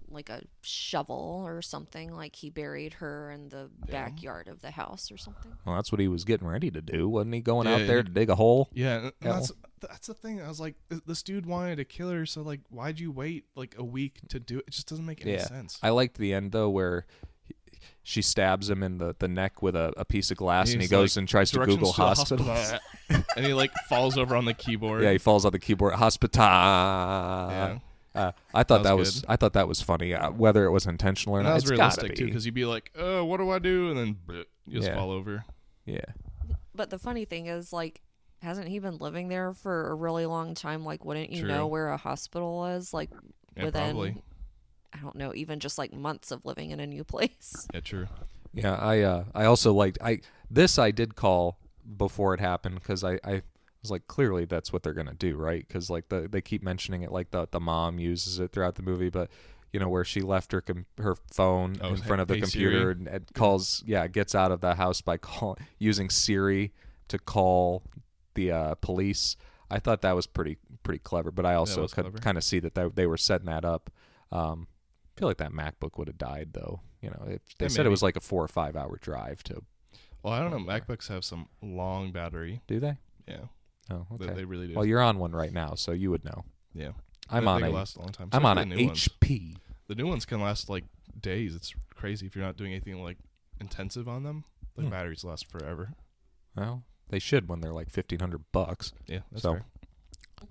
like a shovel or something, like he buried her in the backyard of the house or something. Well, that's what he was getting ready to do, wasn't he? Going Yeah, out there to dig a hole. Yeah, and Hell. that's the thing. I was like, this dude wanted to kill her, so like, why'd you wait like a week to do it? It just doesn't make any sense. I liked the end though, where she stabs him in the neck with a piece of glass, and he he's goes like, and tries to Directions Google to the hospital. hospital. And he like falls over on the keyboard. Yeah, he falls on the keyboard. Hospital. Yeah. I thought That was I thought that was funny. Whether it was intentional or And not, that was it's gotta realistic be. too, because you'd be like, what do I do? And then bleh, you just Yeah. fall over. Yeah, But the funny thing is, like, hasn't he been living there for a really long time? Like, wouldn't you True. know where a hospital is? Like, Yeah, within, probably. I don't know, even just like months of living in a new place. Yeah, true. yeah. I also liked I did call before it happened because I was like, clearly that's what they're gonna do, right? Because like they keep mentioning it, like the mom uses it throughout the movie, but you know where she left her her phone in front of the hey, computer Siri. and calls, gets out of the house by using Siri to call the police. I thought that was pretty clever, but I also was could clever. kind of see that they were setting that up. I feel like that MacBook would have died though. You know, they Yeah, said it maybe. was like a 4 or 5 hour drive to. Well, I don't know. MacBooks have some long battery. Do they? Yeah, Oh, okay. they really do. Well, you're on one right now, so you would know. yeah, I'm they on can a last a long time. I'm on especially an the new ones. HP. The new ones can last like days. It's crazy if you're not doing anything like intensive on them. The batteries last forever. Well, they should when they're like $1,500. Yeah, that's So- fair.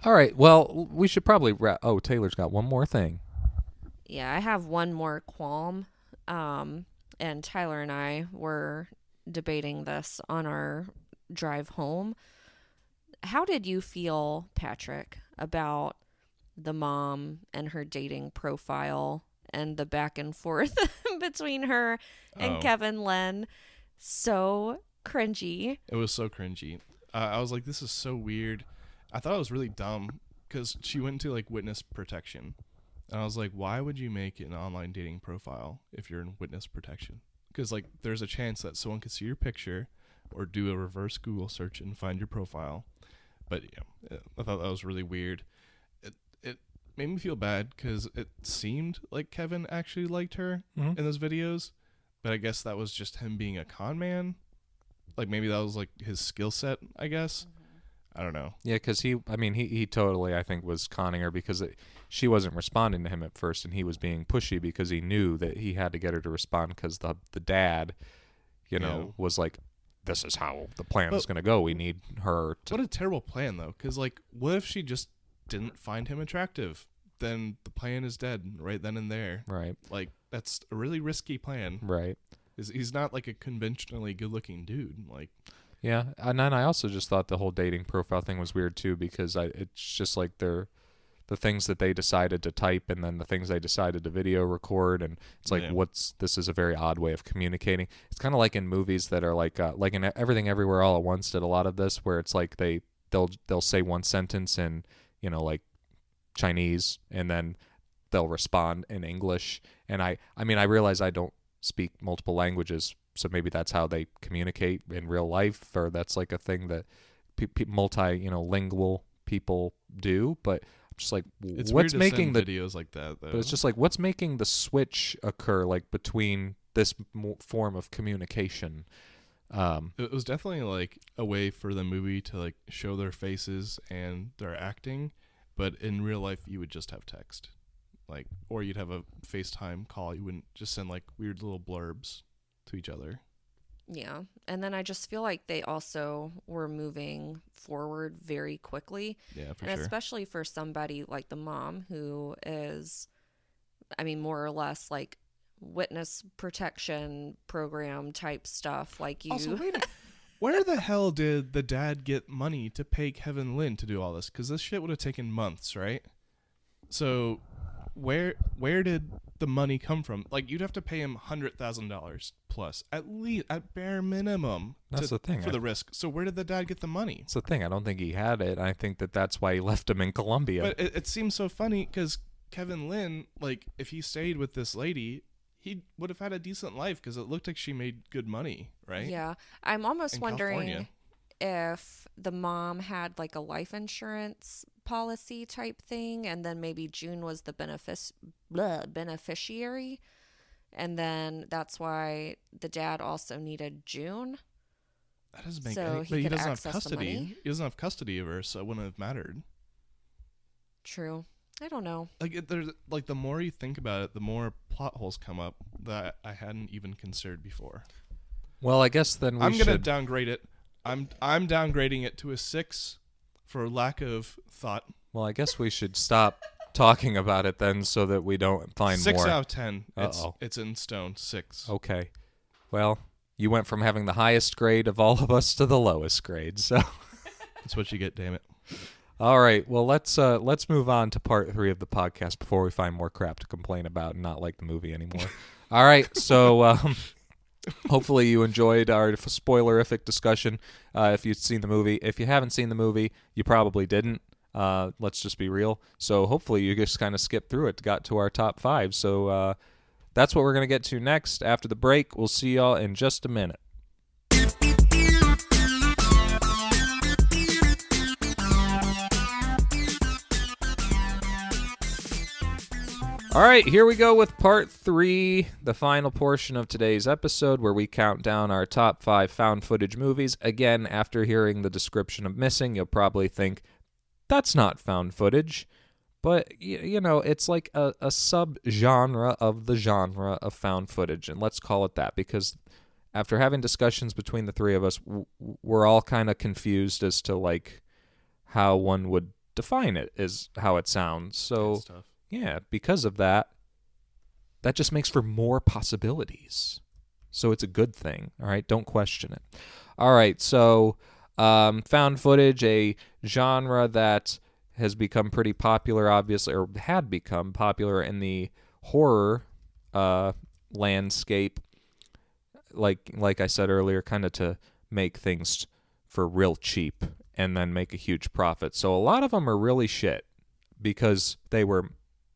All right. Well, we should probably wrap. Oh, Taylor's got one more thing. Yeah, I have one more qualm. And Tyler and I were debating this on our drive home. How did you feel, Patrick, about the mom and her dating profile and the back and forth between her and Oh. Kevin Len? So cringy. It was so cringy. I was like, this is so weird. I thought it was really dumb because she went into like witness protection. And I was like, why would you make an online dating profile if you're in witness protection? Because like there's a chance that someone could see your picture or do a reverse Google search and find your profile. But yeah, I thought that was really weird. It made me feel bad because it seemed like Kevin actually liked her Mhm. in those videos. But I guess that was just him being a con man. Like maybe that was like his skill set, I guess. I don't know. Yeah, because he totally, I think, was conning her because she wasn't responding to him at first, and he was being pushy because he knew that he had to get her to respond because the dad, was like, this is how the plan is But- going to go. We need her to. What a terrible plan, though. Because, like, what if she just didn't find him attractive? Then the plan is dead right then and there. Right, Like, that's a really risky plan. right. He's not, like, a conventionally good-looking dude. Like, Yeah, and then I also just thought the whole dating profile thing was weird, too, because it's just like the things that they decided to type and then the things they decided to video record, and it's like, Yeah. this is a very odd way of communicating. It's kind of like in movies that are like in Everything Everywhere All at Once did a lot of this, where it's like they'll say one sentence in, like Chinese, and then they'll respond in English. And I mean, I realize I don't speak multiple languages, so maybe that's how they communicate in real life, or that's like a thing that lingual people do. But I'm just like, it's what's weird to making send the videos like that, though. but it's just like, what's making the switch occur, like between this form of communication? It was definitely like a way for the movie to like show their faces and their acting, but in real life you would just have text, like, or you'd have a FaceTime call. You wouldn't just send like weird little blurbs to each other. Yeah. And then I just feel like they also were moving forward very quickly. Yeah, for And sure. especially for somebody like the mom who is, I mean, more or less like witness protection program type stuff. Like you. Also, wait, where the hell did the dad get money to pay Kevin Lynn to do all this? Because this shit would have taken months, right? So, where did the money come from? Like, you'd have to pay him $100,000 plus, at least, at bare minimum. That's the thing. For the risk. So where did the dad get the money? That's the thing. I don't think he had it. I think that's why he left him in Colombia. But it seems so funny because Kevin Lynn, like, if he stayed with this lady, he would have had a decent life because it looked like she made good money, right? Yeah. I'm almost In wondering California. if the mom had like a life insurance policy type thing, and then maybe June was the beneficiary. And then that's why the dad also needed June. That doesn't make So any. he But he could doesn't have access the custody. money? He doesn't have custody of her, so it wouldn't have mattered. True. I don't know. Like, there's like, the more you think about it, the more plot holes come up that I hadn't even considered before. Well, I guess then we I'm should. gonna downgrade it. I'm downgrading it to a 6 for lack of thought. Well, I guess we should stop talking about it then, so that we don't find 6 more. out of 10. Uh-oh. It's in stone. 6. Okay. Well, you went from having the highest grade of all of us to the lowest grade. So, That's what you get. Damn it. all right. Well, let's move on to part 3 of the podcast before we find more crap to complain about and not like the movie anymore. All right. So, hopefully you enjoyed our spoilerific discussion. If you've seen the movie, if you haven't seen the movie, you probably didn't. Let's just be real. So hopefully you just kind of skipped through it, got to our top 5. So that's what we're going to get to next after the break. We'll see y'all in just a minute. All right, here we go with part 3, the final portion of today's episode, where we count down our top 5 found footage movies. Again, after hearing the description of Missing, you'll probably think, that's not found footage. But, you know, it's like a sub-genre of the genre of found footage, and let's call it that, because after having discussions between the 3 of us, we're all kind of confused as to, like, how one would define it, is how it sounds. So, Good stuff. yeah, because of that just makes for more possibilities. So it's a good thing, all right? Don't question it. All right, so found footage, a genre that has become pretty popular, obviously, or had become popular in the horror landscape, like I said earlier, kind of to make things for real cheap and then make a huge profit. So a lot of them are really shit because they were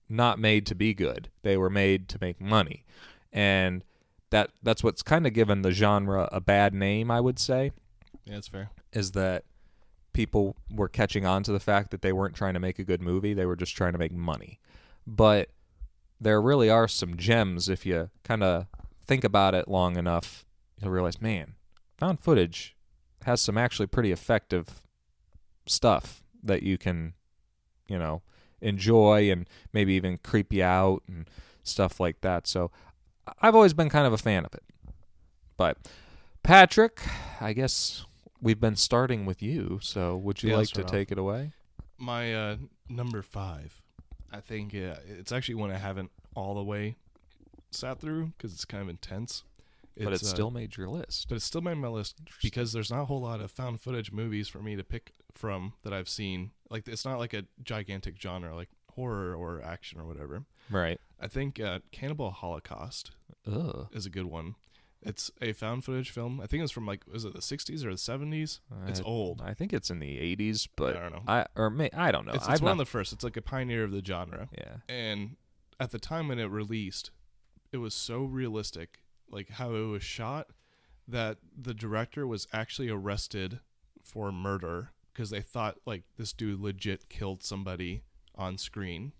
not made to be good. They were made to make money. And that's what's kind of given the genre a bad name, I would say. Yeah, that's fair. Is that people were catching on to the fact that they weren't trying to make a good movie. They were just trying to make money. But there really are some gems. If you kind of think about it long enough, you'll realize, man, found footage has some actually pretty effective stuff that you can, you know, enjoy and maybe even creep you out and stuff like that. So I've always been kind of a fan of it. But Patrick, I guess we've been starting with you, so would you Yeah, like I'll to start take it away? My number 5, I think it's actually one I haven't all the way sat through because it's kind of intense. But it still made your list. But it's still made my list because there's not a whole lot of found footage movies for me to pick from that I've seen. Like, it's not like a gigantic genre like horror or action or whatever. Right. I think Cannibal Holocaust Ugh. is a good one. It's a found footage film. I think it's from, like, was it the 60s or the 70s? It's old. I think it's in the 80s, but I don't know. I don't know. It's one of the first. It's like a pioneer of the genre. Yeah. And at the time when it released, it was so realistic, like how it was shot, that the director was actually arrested for murder because they thought, like, this dude legit killed somebody on screen,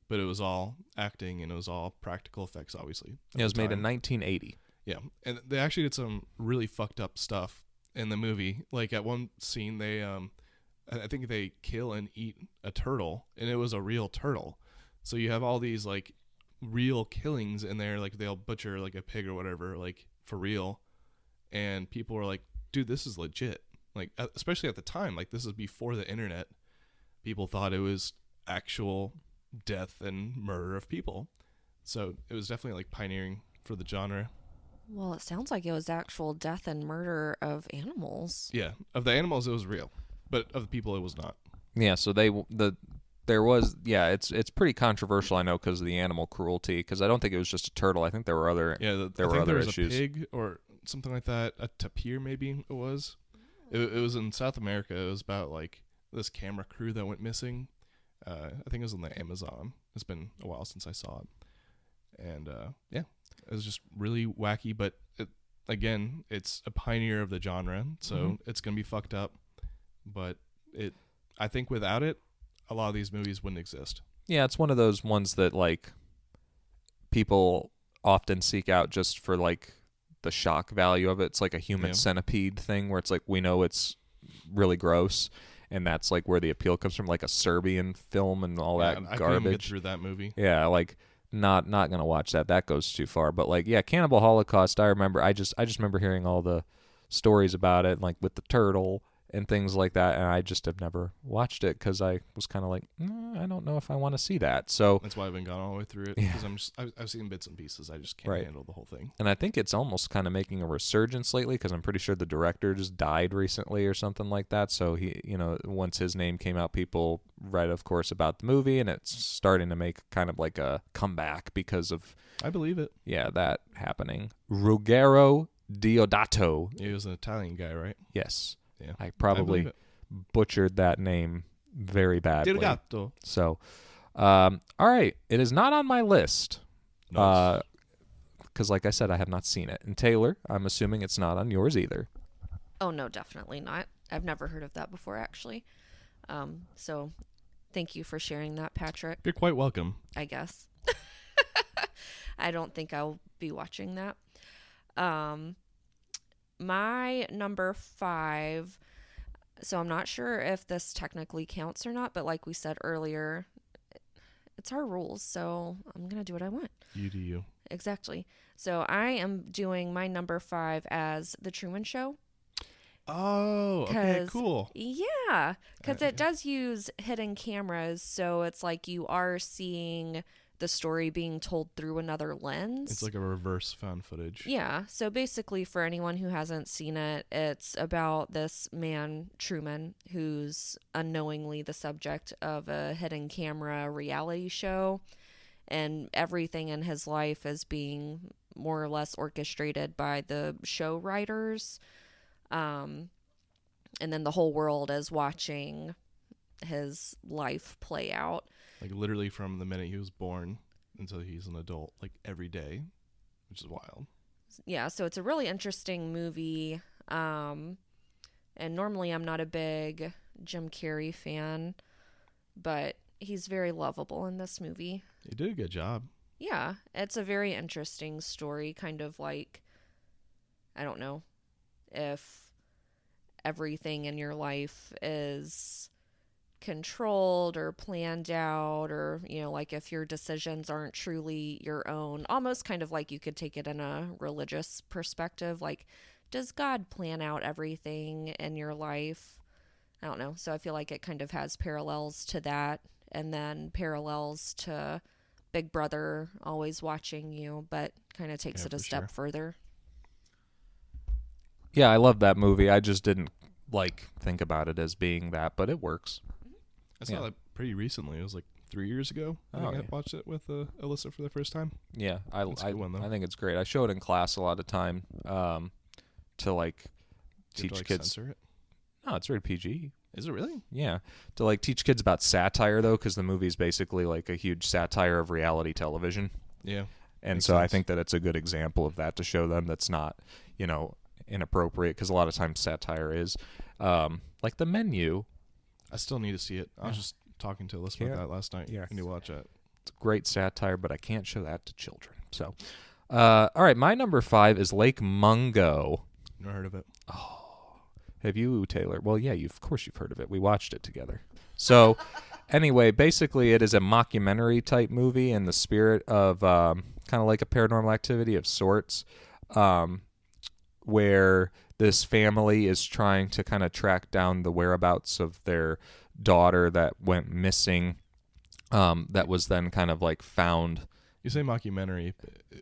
but it was all acting and it was all practical effects, obviously. It was made in 1980. Yeah, and they actually did some really fucked up stuff in the movie. Like at one scene, I think they kill and eat a turtle, and it was a real turtle. So you have all these like real killings in there, like they'll butcher like a pig or whatever, like for real, and people were like, "Dude, this is legit." Like, especially at the time, like this is before the internet. People thought it was actual death and murder of people. So it was definitely like pioneering for the genre. Well, it sounds like it was actual death and murder of animals. Yeah, of the animals it was real, but of the people it was not. Yeah, so it's pretty controversial, I know, because of the animal cruelty. Because I don't think it was just a turtle. I think there were other there were other was issues. A pig or something like that, a tapir maybe it was. It was in South America. It was about like this camera crew that went missing. I think it was in the Amazon. It's been a while since I saw it, and yeah, it was just really wacky. But again, it's a pioneer of the genre, so it's gonna be fucked up. But I think without it, a lot of these movies wouldn't exist. Yeah, it's one of those ones that like people often seek out just for like the shock value of it. It's like a human centipede thing where it's like we know it's really gross, and that's like where the appeal comes from, like a Serbian film and all that I garbage. couldn't get through that movie. Yeah, like not gonna watch that. That goes too far. But like, yeah, Cannibal Holocaust. I remember. I just remember hearing all the stories about it, like with the turtle and things like that, and I just have never watched it because I was kind of like, I don't know if I want to see that. So that's why I haven't gone all the way through it, Yeah. because I've seen bits and pieces. I just can't Right. handle the whole thing. And I think it's almost kind of making a resurgence lately because I'm pretty sure the director just died recently or something like that. So he, once his name came out, people read, of course, about the movie, and it's starting to make kind of like a comeback because of, I believe it. yeah, that happening. Ruggero Deodato. He was an Italian guy, right? Yes. Yeah. I I probably believe it. butchered that name very badly. Delgato. So, all right. It is not on my list. Nice. Because like I said, I have not seen it. And Taylor, I'm assuming it's not on yours either. Oh, no, definitely not. I've never heard of that before, actually. So thank you for sharing that, Patrick, You're quite welcome. I guess. I don't think I'll be watching that. My number 5, so I'm not sure if this technically counts or not, but like we said earlier, it's our rules, so I'm going to do what I want. You do you. Exactly. So I am doing my number 5 as The Truman Show. Oh, okay, cool. Yeah, because it does use hidden cameras, so it's like you are seeing the story being told through another lens. It's like a reverse found footage. Yeah, so basically for anyone who hasn't seen it, it's about this man, Truman, who's unknowingly the subject of a hidden camera reality show, and everything in his life is being more or less orchestrated by the show writers. And then the whole world is watching his life play out. Like literally from the minute he was born until he's an adult, like every day, which is wild. Yeah, so it's a really interesting movie. And normally I'm not a big Jim Carrey fan, but he's very lovable in this movie. He did a good job. Yeah, it's a very interesting story, kind of like, I don't know, if everything in your life is controlled or planned out, or like if your decisions aren't truly your own, almost kind of like you could take it in a religious perspective, like does God plan out everything in your life? I don't know. So I feel like it kind of has parallels to that, and then parallels to Big Brother always watching you, but kind of takes it a step further. Yeah, I love that movie. I just didn't think about it as being that, but it works. I saw that pretty recently. It was like 3 years ago. I think I watched it with Alyssa for the first time. Yeah, I good one, though. I think it's great. I show it in class a lot of time to teach kids. Censor it? No, it's rated PG. Is it really? Yeah, to teach kids about satire though, because the movie's basically like a huge satire of reality television. Yeah. And Makes so I sense. think that it's a good example of that to show them that's not, inappropriate, because a lot of times satire is like The Menu. I still need to see it. I was just talking to Alyssa about that last night. Yeah. I need to watch it. It's great satire, but I can't show that to children. So, All right, my number 5 is Lake Mungo. Never heard of it. Have you, Taylor? Well, yeah, of course you've heard of it. We watched it together. So, anyway, basically it is a mockumentary type movie in the spirit of kind of like a Paranormal Activity of sorts, where this family is trying to kind of track down the whereabouts of their daughter that went missing, that was then kind of like found. You say mockumentary.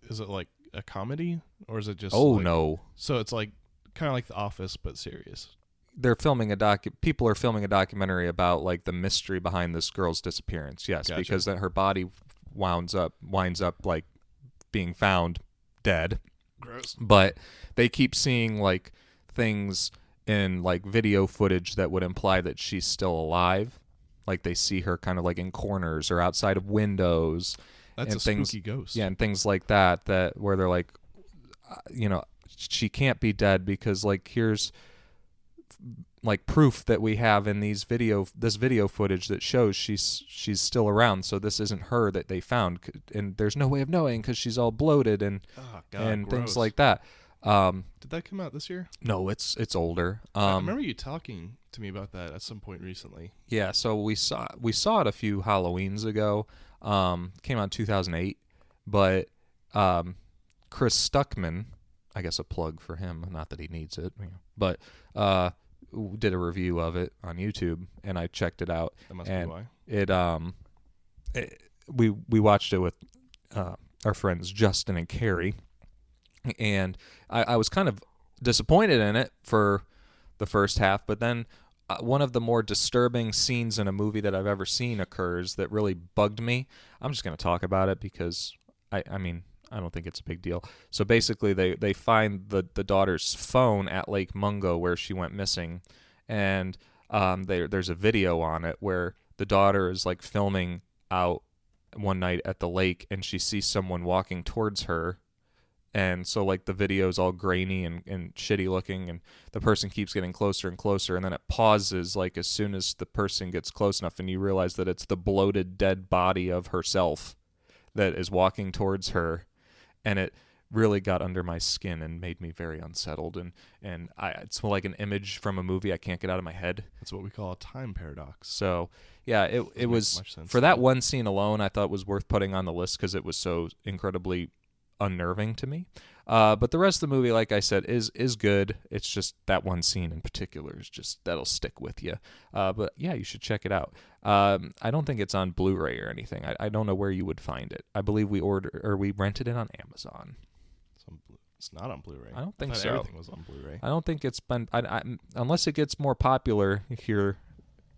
Is it like a comedy or is it just? Oh, like, no. So it's like kind of like The Office but serious. They're filming people are filming a documentary about like the mystery behind this girl's disappearance. Yes, Gotcha. because then her body winds up like being found dead. Gross. But they keep seeing like things in like video footage that would imply that she's still alive. Like they see her kind of like in corners or outside of windows. That's and a things, spooky ghost. Yeah, and things like that where they're like, she can't be dead because like here's like proof that we have in this video footage that shows she's still around. So this isn't her that they found, and there's no way of knowing because she's all bloated and gross. things like that. Did that come out this year? No, it's older. I remember you talking to me about that at some point recently. Yeah, so we saw it a few Halloweens ago. Came out in 2008, but Chris Stuckman, I guess a plug for him, not that he needs it, but did a review of it on YouTube, and I checked it out. That must be why. We watched it with our friends Justin and Carrie, and I was kind of disappointed in it for the first half, but then one of the more disturbing scenes in a movie that I've ever seen occurs that really bugged me. I'm just going to talk about it because I mean, I don't think it's a big deal. So basically they find the daughter's phone at Lake Mungo where she went missing, and there's a video on it where the daughter is like filming out one night at the lake, and she sees someone walking towards her. And so, like, the video's all grainy and shitty looking, and the person keeps getting closer and closer, and then it pauses, like, as soon as the person gets close enough, and you realize that it's the bloated, dead body of herself that is walking towards her, and it really got under my skin and made me very unsettled, and it's like an image from a movie I can't get out of my head. That's what we call a time paradox. So, yeah, it was, for that one scene alone, I thought it was worth putting on the list because it was so incredibly unnerving to me, but the rest of the movie, like I said, is good. It's just that one scene in particular is just that'll stick with you. But yeah, you should check it out. I don't think it's on Blu-ray or anything. I don't know where you would find it. I believe we rented it on Amazon. It's not on Blu-ray. I don't think so. Everything was on Blu-ray. I don't think it's been unless it gets more popular here.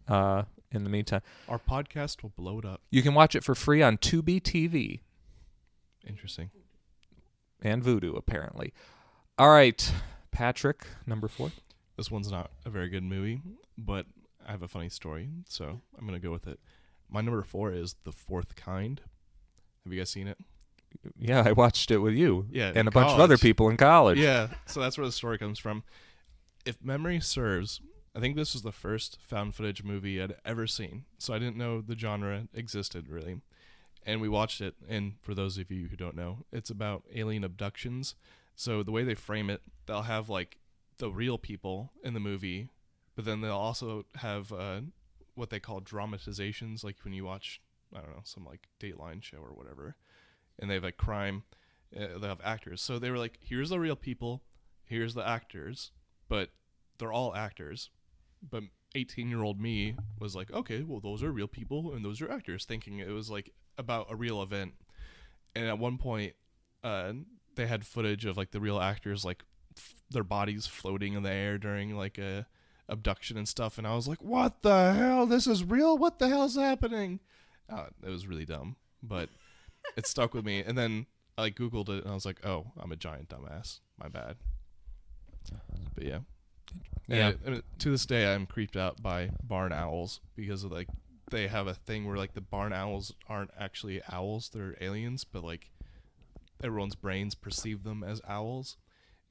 In the meantime, our podcast will blow it up. You can watch it for free on Tubi TV. Interesting. And Vudu, apparently. All right, Patrick, number 4. This one's not a very good movie, but I have a funny story, so I'm going to go with it. My number 4 is The Fourth Kind. Have you guys seen it? Yeah, I watched it with you. Yeah, and a bunch of other people in college. Yeah, so that's where the story comes from. If memory serves, I think this was the first found footage movie I'd ever seen, so I didn't know the genre existed, really. And we watched it, and for those of you who don't know, it's about alien abductions. So the way they frame it, they'll have, like, the real people in the movie, but then they'll also have what they call dramatizations, like when you watch, I don't know, some, like, Dateline show or whatever, and they have, like, crime, they have actors. So they were like, here's the real people, here's the actors, but they're all actors. But 18-year-old me was like, okay, well, those are real people, and those are actors, thinking it was, like, about a real event. And at one point they had footage of like the real actors, like their bodies floating in the air during like a abduction and stuff, and I was like, what the hell, this is real, what the hell's happening? It was really dumb, but it stuck with me. And then I googled it and I was like, oh, I'm a giant dumbass, my bad. But yeah. And to this day I'm creeped out by barn owls because of like they have a thing where like the barn owls aren't actually owls, they're aliens, but like everyone's brains perceive them as owls,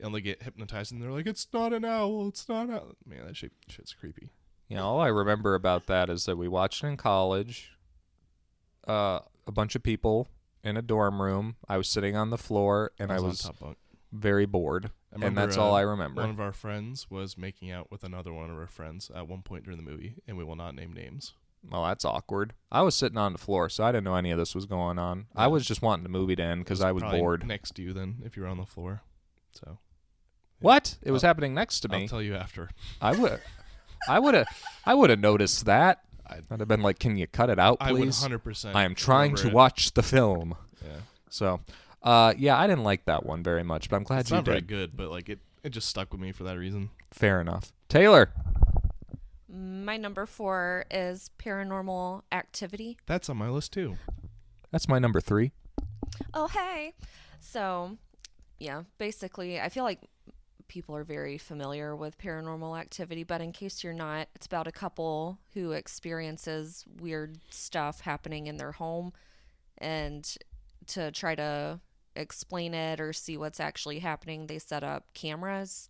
and they get hypnotized and they're like, it's not an owl, it's not an owl. Man, that shit's creepy. Yeah, all I remember about that is that we watched it in college. A bunch of people in a dorm room. I was sitting on the floor, and I on was top bunk. very bored, I and remember, that's all I remember. One of our friends was making out with another one of our friends at one point during the movie, and we will not name names. Well, that's awkward. I was sitting on the floor, so I didn't know any of this was going on. I Yeah. was just wanting the movie to end because I was probably bored. next to you then, if you were on the floor. So. yeah. What? It was happening next to me. I'll tell you after. I would have noticed that. I'd have been like, "Can you cut it out, I would please? 100%. I am trying to remember it. watch the film." Yeah. So, yeah, I didn't like that one very much, but I'm glad It's you not very did. good, but like it just stuck with me for that reason. Fair enough. Taylor. My number 4 is Paranormal Activity. That's on my list too. That's my number 3. Oh, hey. So, yeah, basically, I feel like people are very familiar with Paranormal Activity, but in case you're not, it's about a couple who experiences weird stuff happening in their home, and to try to explain it or see what's actually happening, they set up cameras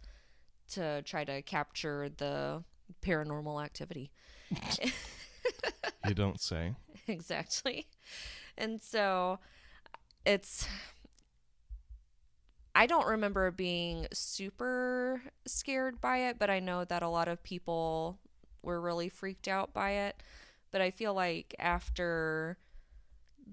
to try to capture the paranormal activity. You don't say. Exactly. And so I don't remember being super scared by it, but I know that a lot of people were really freaked out by it. But I feel like after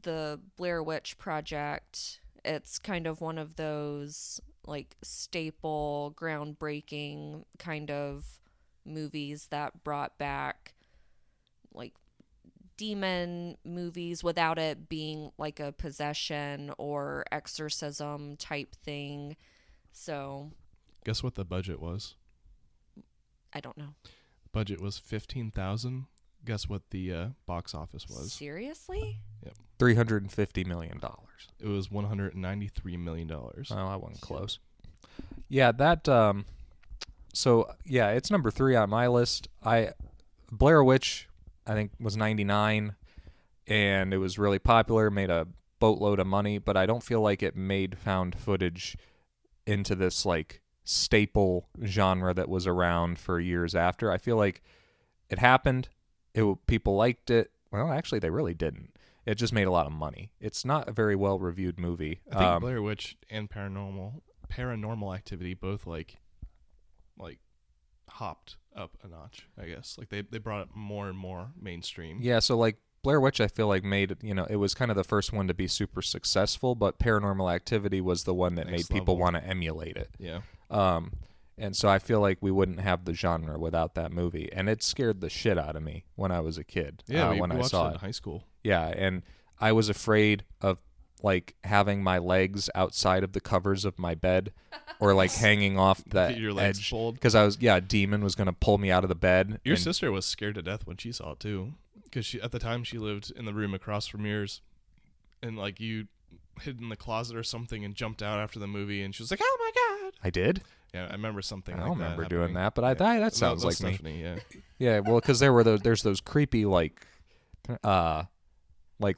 the Blair Witch Project, it's kind of one of those like staple, groundbreaking kind of movies that brought back like demon movies without it being like a possession or exorcism type thing. So Guess what the budget was? I don't know. Budget was $15,000. Guess what the box office was? Seriously? $350 million. It was $193 million. Oh, I wasn't close. Yeah, that. So yeah, it's number 3 on my list. Blair Witch, I think, was 99, and it was really popular, made a boatload of money, but I don't feel like it made found footage into this like staple genre that was around for years after. I feel like it happened. People liked it. Well, actually, they really didn't. It just made a lot of money. It's not a very well reviewed movie. I think Blair Witch and Paranormal Activity both like hopped up a notch, I guess. Like they brought it more and more mainstream. Yeah, so like Blair Witch, I feel like made, it was kind of the first one to be super successful, but Paranormal Activity was the one that Next made people level. want to emulate it. Yeah. And so I feel like we wouldn't have the genre without that movie, and it scared the shit out of me when I was a kid. Yeah, when we I watched saw it in it. high school. Yeah, and I was afraid of like having my legs outside of the covers of my bed, or like hanging off the Get your legs edge, pulled. because a demon was gonna pull me out of the bed. Your and- sister was scared to death when she saw it too, because at the time she lived in the room across from yours, and like you hid in the closet or something and jumped out after the movie, and she was like, "Oh my god!" I did. Yeah, I remember something. I like don't that remember happening. doing that, but that sounds like me. Stephanie, yeah. Yeah, well, because there's those creepy like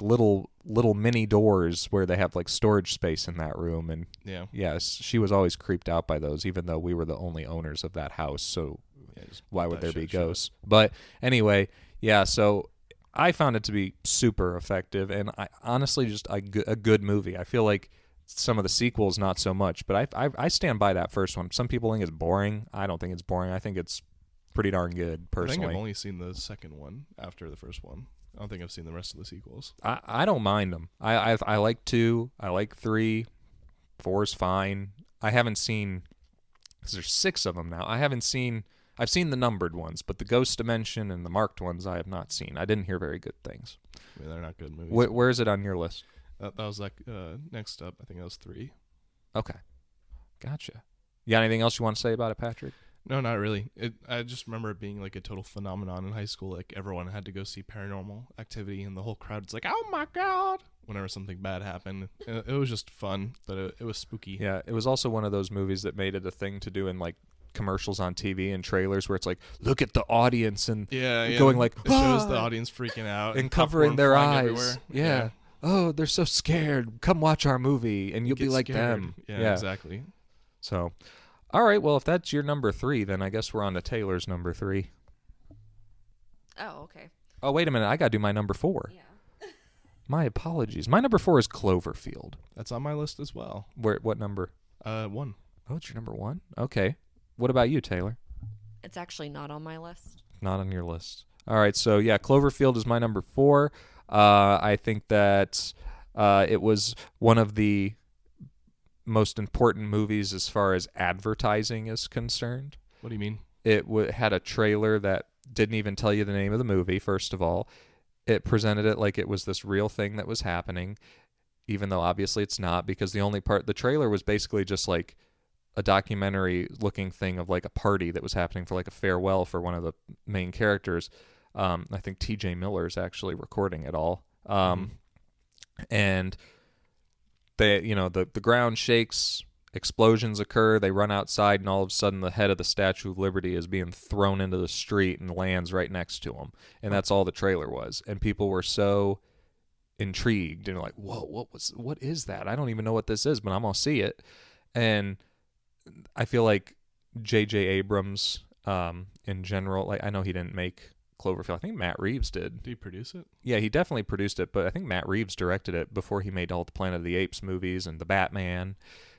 little mini doors where they have like storage space in that room, and Yeah. yes, she was always creeped out by those, even though we were the only owners of that house. So Yeah, just why put would that there be shit shut. ghosts? But anyway, yeah. So I found it to be super effective, and I honestly just a good movie. I feel like some of the sequels not so much, but I stand by that first one. Some people think it's boring. I don't think it's boring. I think it's pretty darn good I think personally. I've only seen the second one after the first one. I don't think I've seen the rest of the sequels. I don't mind them. I like 2. I like 3. 4's fine. I haven't seen, because there's 6 of them now. I've seen the numbered ones, but the Ghost Dimension and the marked ones I have not seen. I didn't hear very good things. I mean, they're not good movies. Where is it on your list? That was like next up. I think that was 3. Okay. Gotcha. You got anything else you want to say about it, Patrick? No, not really. I just remember it being like a total phenomenon in high school. Like everyone had to go see Paranormal Activity, and the whole crowd's like, "Oh my god!" Whenever something bad happened, it was just fun, but it was spooky. Yeah, it was also one of those movies that made it a thing to do in like commercials on TV and trailers where it's like, look at the audience and Yeah. going like, it shows the "Ah!" audience freaking out and covering popcorn their flying eyes. everywhere. Yeah. Oh, they're so scared. Come watch our movie, and you'll be Get like scared. them. Yeah, exactly. So, all right. Well, if that's your number 3, then I guess we're on to Taylor's number 3. Oh, okay. Oh, wait a minute. I got to do my number 4. Yeah. My apologies. My number 4 is Cloverfield. That's on my list as well. What number? 1. Oh, it's your number 1? Okay. What about you, Taylor? It's actually not on my list. Not on your list. All right, so yeah, Cloverfield is my number 4. I think that it was one of the most important movies as far as advertising is concerned. What do you mean? It had a trailer that didn't even tell you the name of the movie, first of all. It presented it like it was this real thing that was happening, even though obviously it's not, because the trailer was basically just like a documentary looking thing of like a party that was happening for like a farewell for one of the main characters. I think TJ Miller is actually recording it all. And they, the ground shakes, explosions occur, they run outside, and all of a sudden the head of the Statue of Liberty is being thrown into the street and lands right next to him. And that's all the trailer was. And people were so intrigued and like, whoa, what is that? I don't even know what this is, but I'm going to see it. And I feel like J.J. Abrams, in general, like I know he didn't make Cloverfield. I think Matt Reeves did. Did he produce it? Yeah, he definitely produced it, but I think Matt Reeves directed it before he made all the Planet of the Apes movies and the Batman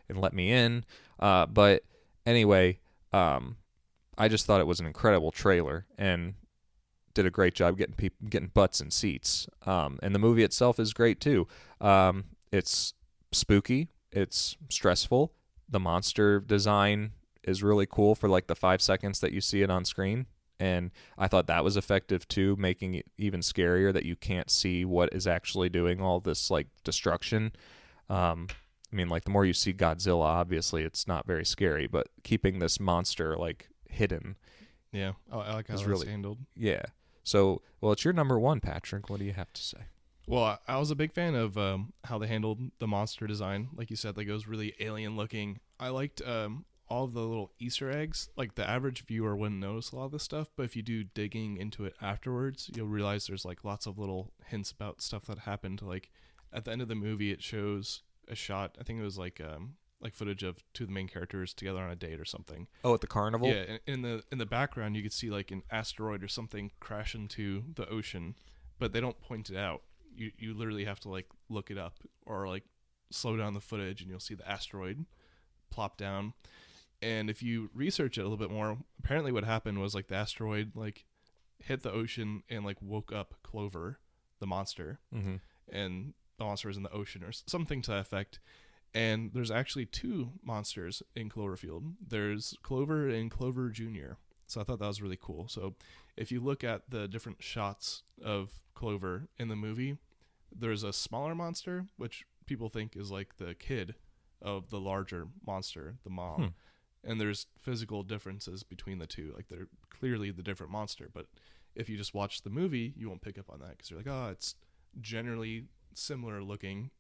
and Let Me In. But anyway, I just thought it was an incredible trailer and did a great job getting butts in seats. And the movie itself is great too. It's spooky. It's stressful. The monster design is really cool for like the 5 seconds that you see it on screen. And I thought that was effective too, making it even scarier that you can't see what is actually doing all this like destruction. I mean, like the more you see Godzilla, obviously it's not very scary, but keeping this monster like hidden. Yeah, I like how it's really handled. Yeah. So, well, it's your number 1, Patrick. What do you have to say? Well, I was a big fan of how they handled the monster design. Like you said, like it was really alien looking. I liked all of the little Easter eggs. Like the average viewer wouldn't notice a lot of this stuff, but if you do digging into it afterwards, you'll realize there's like lots of little hints about stuff that happened. Like at the end of the movie, it shows a shot. I think it was like footage of 2 of the main characters together on a date or something. Oh, at the carnival? Yeah, and in the background, you could see like an asteroid or something crash into the ocean, but they don't point it out. You literally have to like look it up or like slow down the footage and you'll see the asteroid plop down. And if you research it a little bit more, apparently what happened was like the asteroid like hit the ocean and like woke up Clover, the monster, and the monster was in the ocean or something to that effect. And there's actually 2 monsters in Cloverfield. There's Clover and Clover Jr. So I thought that was really cool. So if you look at the different shots of Clover in the movie, there's a smaller monster, which people think is like the kid of the larger monster, the mom. And there's physical differences between the 2. Like they're clearly the different monster. But if you just watch the movie, you won't pick up on that because you're like, oh, it's generally similar looking.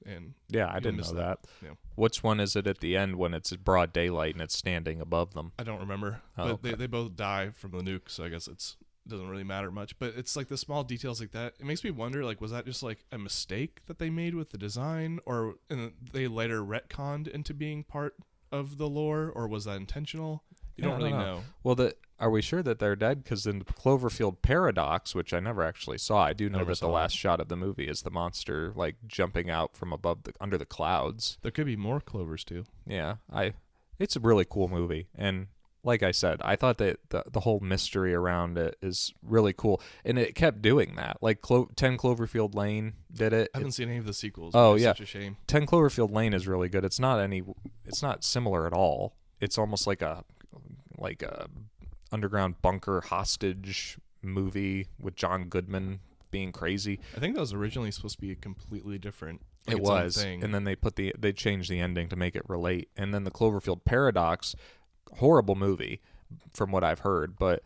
And yeah, I didn't know that. Yeah. Which one is it at the end when it's broad daylight and it's standing above them? I don't remember. Oh, but they both die from the nuke, so I guess it doesn't really matter much. But it's like the small details like that. It makes me wonder, like, was that just like a mistake that they made with the design, or and they later retconned into being part of the lore, or was that intentional? You don't really know. Well, are we sure that they're dead? Because in the Cloverfield paradox, which I never actually saw, I do know that the last shot of the movie is the monster like jumping out from under the clouds. There could be more Clovers too. Yeah, it's a really cool movie, and like I said, I thought that the whole mystery around it is really cool, and it kept doing that. Like 10 Cloverfield Lane did it. I haven't seen any of the sequels. Oh yeah, such a shame. 10 Cloverfield Lane is really good. It's not similar at all. It's almost like a underground bunker hostage movie with John Goodman being crazy. I think that was originally supposed to be a completely different. It was, and then they changed the ending to make it relate. And then the Cloverfield paradox, horrible movie from what I've heard, but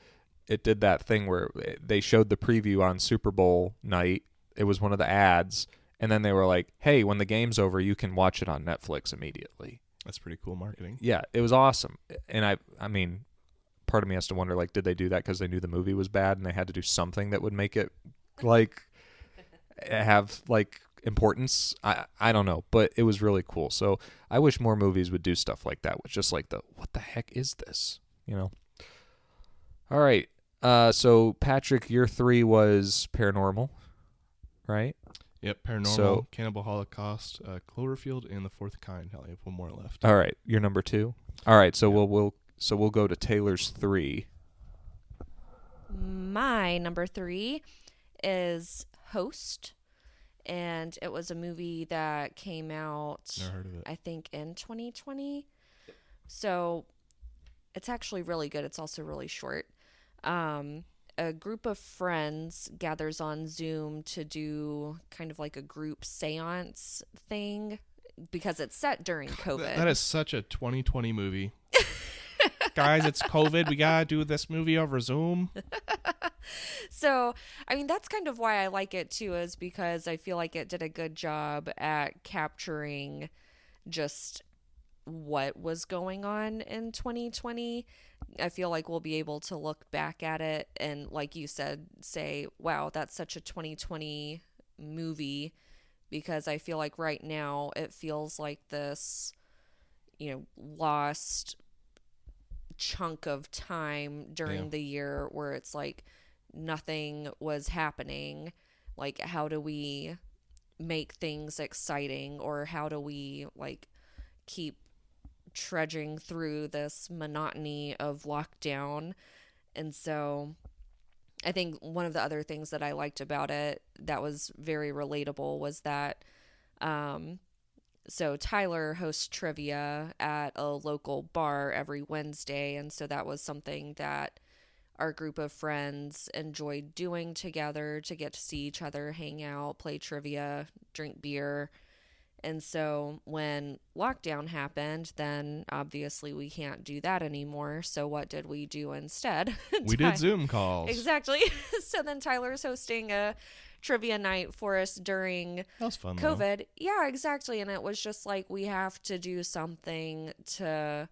it did that thing where they showed the preview on Super Bowl night. It was one of the ads, and then they were like, "Hey, when the game's over, you can watch it on Netflix immediately." That's pretty cool marketing. Yeah, it was awesome. And I mean, part of me has to wonder, like, did they do that because they knew the movie was bad and they had to do something that would make it like have like importance? I don't know, but it was really cool. So I wish more movies would do stuff like that, with just like what the heck is this? All right. So Patrick, your 3 was Paranormal, right? Yep, Paranormal, So- Cannibal Holocaust, Cloverfield, and The Fourth Kind. I have one more left. All right, you're number 2. All right, so Yeah. we'll go to Taylor's 3. My number 3 is Host, and it was a movie that came out, Never heard of it. I think, in 2020. So it's actually really good. It's also really short. A group of friends gathers on Zoom to do kind of like a group seance thing because it's set during COVID. That is such a 2020 movie. Guys, it's COVID. We gotta do this movie over Zoom. So, I mean, that's kind of why I like it too, is because I feel like it did a good job at capturing just what was going on in 2020. I feel like we'll be able to look back at it and, like you said, say, wow, that's such a 2020 movie, because I feel like right now it feels like this, lost chunk of time during Yeah. the year where it's like nothing was happening. Like, how do we make things exciting, or how do we like keep trudging through this monotony of lockdown? And so I think one of the other things that I liked about it that was very relatable was that so Tyler hosts trivia at a local bar every Wednesday, and so that was something that our group of friends enjoyed doing together, to get to see each other, hang out, play trivia, drink beer. And so when lockdown happened, then obviously we can't do that anymore. So what did we do instead? We did Zoom calls. Exactly. So then Tyler's hosting a trivia night for us during That was fun, though. COVID. Yeah, exactly. And it was just like, we have to do something to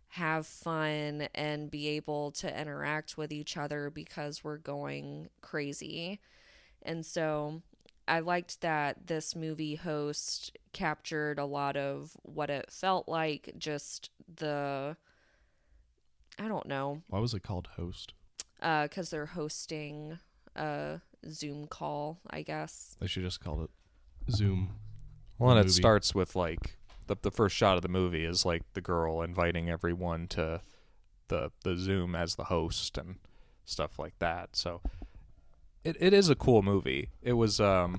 have fun and be able to interact with each other because we're going crazy. And so I liked that this movie Host captured a lot of what it felt like, just I don't know, Why was it called Host? because they're hosting a Zoom call, I guess. They should just call it Zoom. Well, and it movie. starts with like the first shot of the movie is like the girl inviting everyone to the Zoom as the host and stuff like that. So it is a cool movie. It was a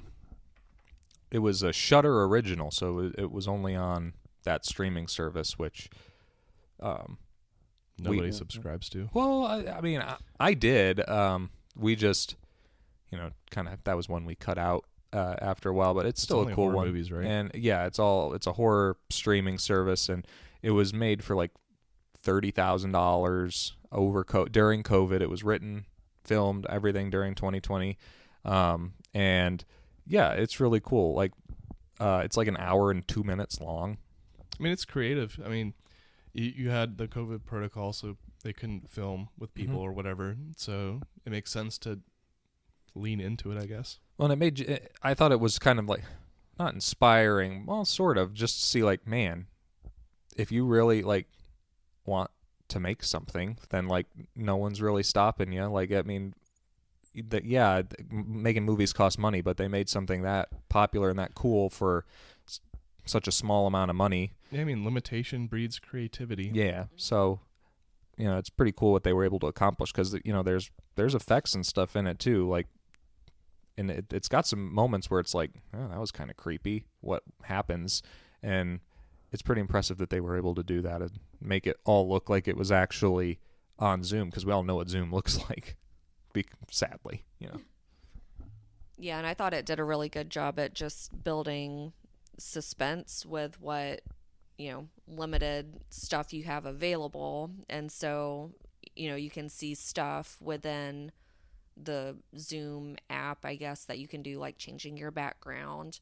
Shudder original, so it was only on that streaming service, which Nobody subscribes to. well, I mean, I did. We just, kind of, that was one we cut out after a while, but it's still only a cool horror one. movies, right? And yeah, it's a horror streaming service, and it was made for like $30,000 during COVID. It was written, filmed, everything during 2020, and yeah, it's really cool. Like, it's like an hour and 2 minutes long. I mean, it's creative. I mean, you had the COVID protocol, so they couldn't film with people or whatever. So it makes sense to lean into it, I guess. Well, and I thought it was kind of like, not inspiring, well, sort of, just to see like, man, if you really like want to make something, then like no one's really stopping you. Like, I mean, making movies cost money, but they made something that popular and that cool for such a small amount of money. Yeah, I mean, limitation breeds creativity. Yeah, so it's pretty cool what they were able to accomplish, because there's effects and stuff in it too, like, and it's got some moments where it's like, oh, that was kind of creepy what happens, and it's pretty impressive that they were able to do that and make it all look like it was actually on Zoom, because we all know what Zoom looks like, sadly. Yeah, and I thought it did a really good job at just building suspense with what, limited stuff you have available. And so, you can see stuff within the Zoom app, I guess, that you can do, like changing your background.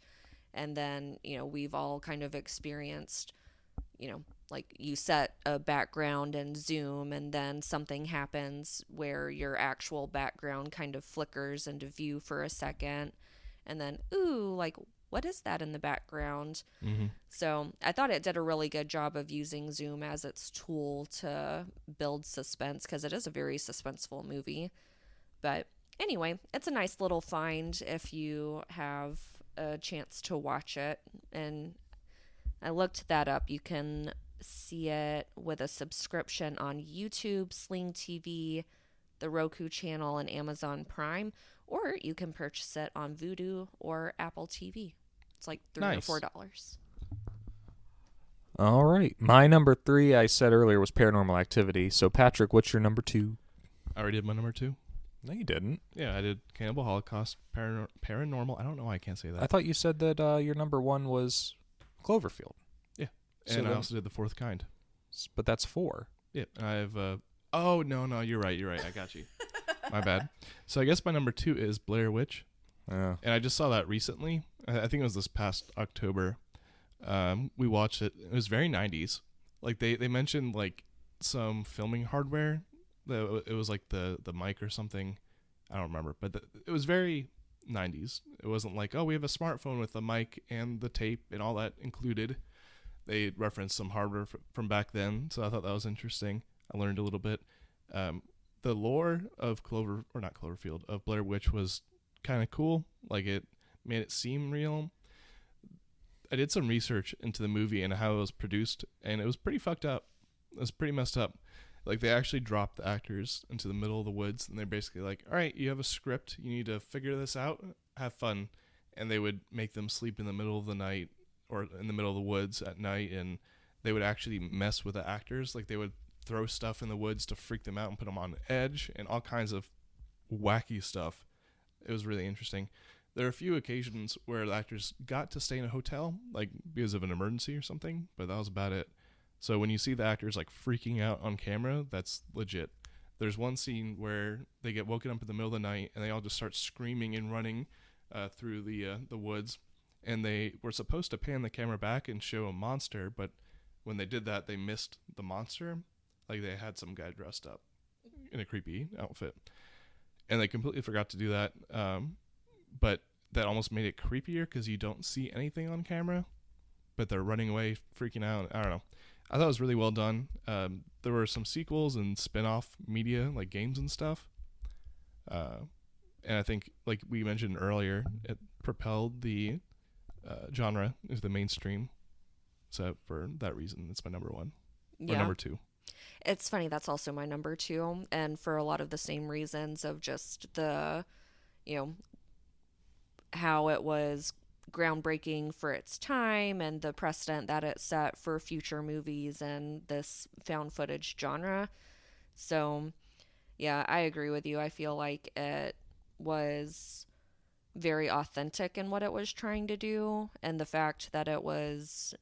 And then, we've all kind of experienced, like you set a background in Zoom and then something happens where your actual background kind of flickers into view for a second. And then, ooh, like, what is that in the background? Mm-hmm. So I thought it did a really good job of using Zoom as its tool to build suspense, because it is a very suspenseful movie. But anyway, it's a nice little find if you have a chance to watch it, and I looked that up. You can see it with a subscription on YouTube, Sling TV, the Roku channel, and Amazon Prime, or you can purchase it on Vudu or Apple TV. It's like $3 Nice. or $4. All right. My number 3, I said earlier, was Paranormal Activity. So, Patrick, what's your number 2? I already did my number 2. No, you didn't. Yeah, I did Cannibal Holocaust, Paranormal. I don't know why I can't say that. I thought you said that your number 1 was Cloverfield. Yeah. So And I then- also did The Fourth Kind. But that's 4. Yeah, and I have. Oh no, you're right. I got you. My bad. So I guess my number 2 is Blair Witch, Yeah. and I just saw that recently. I think it was this past October. We watched it. It was very 90s. Like they mentioned like some filming hardware. It was like the mic or something. I don't remember, but it was very 90s. It wasn't like, oh, we have a smartphone with the mic and the tape and all that included. They referenced some hardware from back then, so I thought that was interesting. I learned a little bit. The lore of of Blair Witch was kind of cool. Like it made it seem real. I did some research into the movie and how it was produced, and it was pretty fucked up. It was pretty messed up. Like they actually dropped the actors into the middle of the woods, and they're basically like, all right, you have a script, you need to figure this out, have fun. And they would make them sleep in the middle of the night or in the middle of the woods at night, and they would actually mess with the actors. Like they would throw stuff in the woods to freak them out and put them on edge and all kinds of wacky stuff. It was really interesting. There are a few occasions where the actors got to stay in a hotel, like because of an emergency or something, but that was about it. So when you see the actors like freaking out on camera, that's legit. There's one scene where they get woken up in the middle of the night and they all just start screaming and running through the woods. And they were supposed to pan the camera back and show a monster, but when they did that, they missed the monster. Like they had some guy dressed up in a creepy outfit, and they completely forgot to do that. But that almost made it creepier because you don't see anything on camera, but they're running away, freaking out. I don't know. I thought it was really well done. There were some sequels and spin-off media, like games and stuff. And I think, like we mentioned earlier, it propelled the genre into the mainstream. So for that reason, it's my number 1. Or number 2. It's funny, that's also my number 2, and for a lot of the same reasons of just the, how it was groundbreaking for its time and the precedent that it set for future movies and this found footage genre. So, yeah, I agree with you. I feel like it was very authentic in what it was trying to do, and the fact that it was,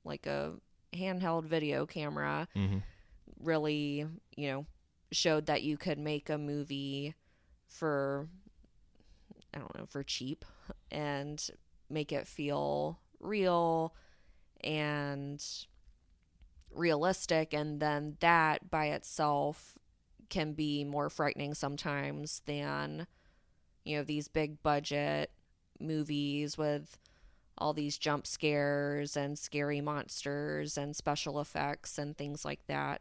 like a handheld video camera really, showed that you could make a movie for, I don't know, for cheap and make it feel real and realistic. And then that by itself can be more frightening sometimes than, these big budget movies with all these jump scares and scary monsters and special effects and things like that.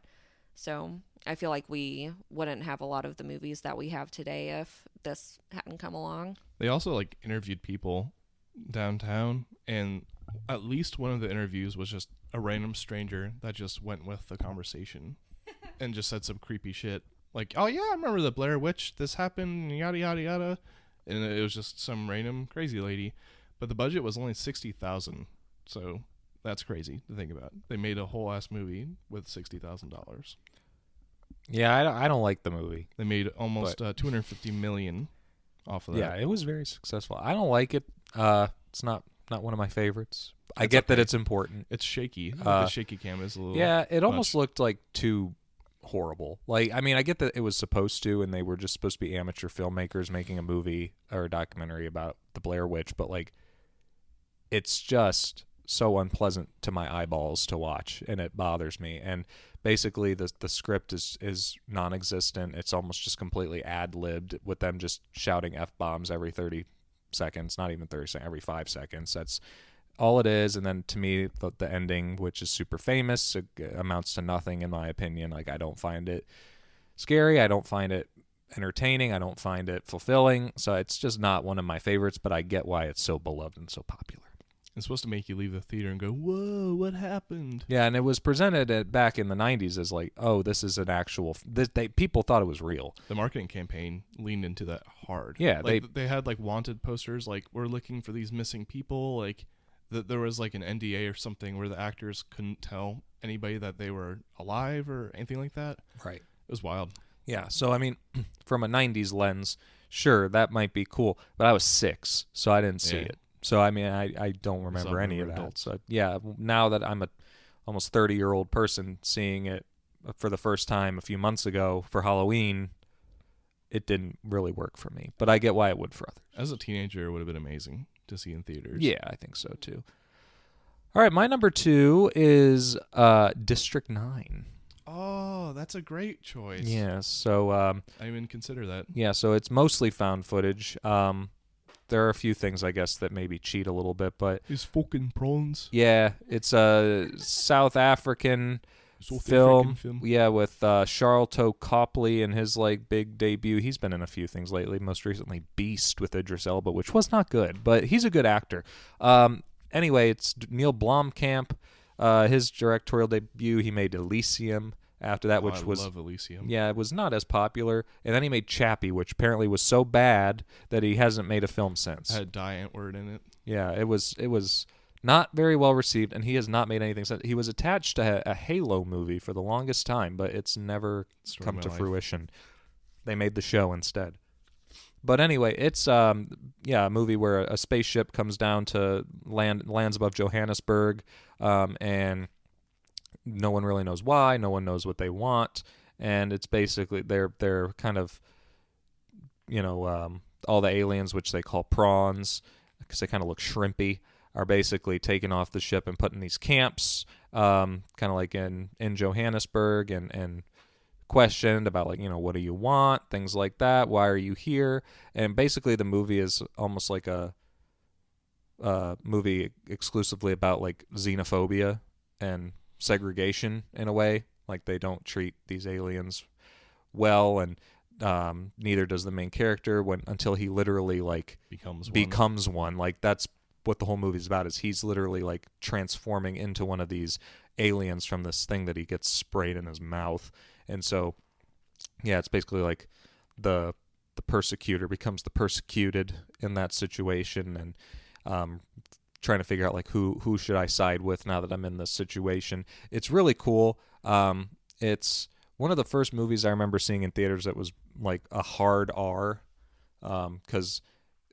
So I feel like we wouldn't have a lot of the movies that we have today if this hadn't come along. They also interviewed people downtown, and at least one of the interviews was just a random stranger that just went with the conversation and just said some creepy shit. Like, oh yeah, I remember the Blair Witch, this happened, yada yada yada. And it was just some random crazy lady. But the budget was only $60,000, so that's crazy to think about. They made a whole ass movie with $60,000. Yeah, I don't like the movie. They made almost $250 million off of that. Yeah, it was very successful. I don't like it. It's not one of my favorites. I get that it's important. It's shaky. The shaky cam is a little. Yeah, it almost much. looked like too horrible. I get that it was supposed to, and they were just supposed to be amateur filmmakers making a movie or a documentary about the Blair Witch, but it's just so unpleasant to my eyeballs to watch, and it bothers me. And basically the script is non-existent. It's almost just completely ad-libbed with them just shouting F-bombs every 30 seconds, not even 30 seconds, every 5 seconds. That's all it is. And then to me, the ending, which is super famous, it amounts to nothing in my opinion. I don't find it scary. I don't find it entertaining. I don't find it fulfilling. So it's just not one of my favorites, but I get why it's so beloved and so popular. It's supposed to make you leave the theater and go, whoa, what happened? Yeah, and it was presented back in the 90s as like, oh, this is an actual... people thought it was real. The marketing campaign leaned into that hard. Yeah, like, they had like wanted posters, like, we're looking for these missing people. Like, there was like an NDA or something where the actors couldn't tell anybody that they were alive or anything like that. Right. It was wild. Yeah, so I mean, from a 90s lens, sure, that might be cool, but I was 6, so I didn't see it. So, I mean, I don't remember any of that. Adults. So, yeah, now that I'm a almost 30-year-old person seeing it for the first time a few months ago for Halloween, it didn't really work for me. But I get why it would for others. As a teenager, it would have been amazing to see in theaters. Yeah, I think so, too. All right, my number 2 is District 9. Oh, that's a great choice. Yeah, so... I didn't even consider that. Yeah, so it's mostly found footage. There are a few things, I guess, that maybe cheat a little bit, but... These fucking prawns. Yeah, it's a South African film. Yeah, with Charlton Copley and his, like, big debut. He's been in a few things lately, most recently Beast with Idris Elba, which was not good, but he's a good actor. Anyway, it's Neil Blomkamp. His directorial debut, he made Elysium after that, which was... I love Elysium. Yeah, it was not as popular. And then he made Chappie, which apparently was so bad that he hasn't made a film since. It had Die Antwoord in it. Yeah, it was not very well received, and he has not made anything since. He was attached to a Halo movie for the longest time, but it's never come to fruition. They made the show instead. But anyway, it's a movie where a spaceship comes down to lands above Johannesburg, and no one really knows why. No one knows what they want, and it's basically they're kind of, all the aliens, which they call prawns, because they kind of look shrimpy, are basically taken off the ship and put in these camps, kind of like in Johannesburg, and questioned about, like, what do you want, things like that. Why are you here? And basically, the movie is almost like a movie exclusively about, like, xenophobia and segregation in a way. Like, they don't treat these aliens well, and neither does the main character until he literally, like, becomes one. Like, that's what the whole movie's about, is he's literally, like, transforming into one of these aliens from this thing that he gets sprayed in his mouth. And so, yeah, it's basically like the persecutor becomes the persecuted in that situation, and trying to figure out, like, who should I side with now that I'm in this situation. It's really cool. It's one of the first movies I remember seeing in theaters that was like a hard R, because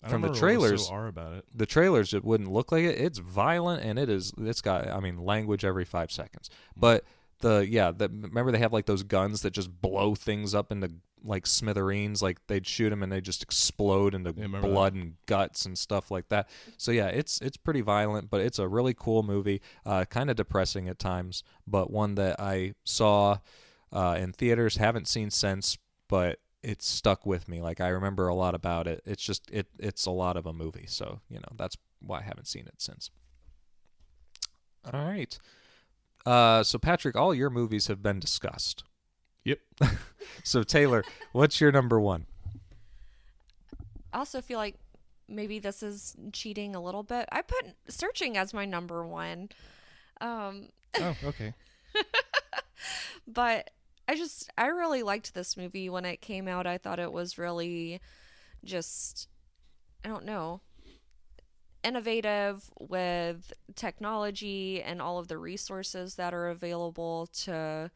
from the trailers, so R about it. The trailers, it wouldn't look like it. It's violent, and it's got, I mean, language every 5 seconds. But remember they have, like, those guns that just blow things up into, like, smithereens. Like, they'd shoot them and they just explode into blood and guts and stuff like that. So yeah, it's pretty violent, but it's a really cool movie. Kind of depressing at times, but one that I saw in theaters, haven't seen since, but it's stuck with me. Like, I remember a lot about it. It's just it's a lot of a movie, so that's why I haven't seen it since. All right. So Patrick, all your movies have been discussed. Yep. So Taylor, what's your number 1? I also feel like maybe this is cheating a little bit. I put Searching as my number 1. Oh, okay. But I really liked this movie when it came out. I thought it was really just, I don't know, innovative with technology and all of the resources that are available to,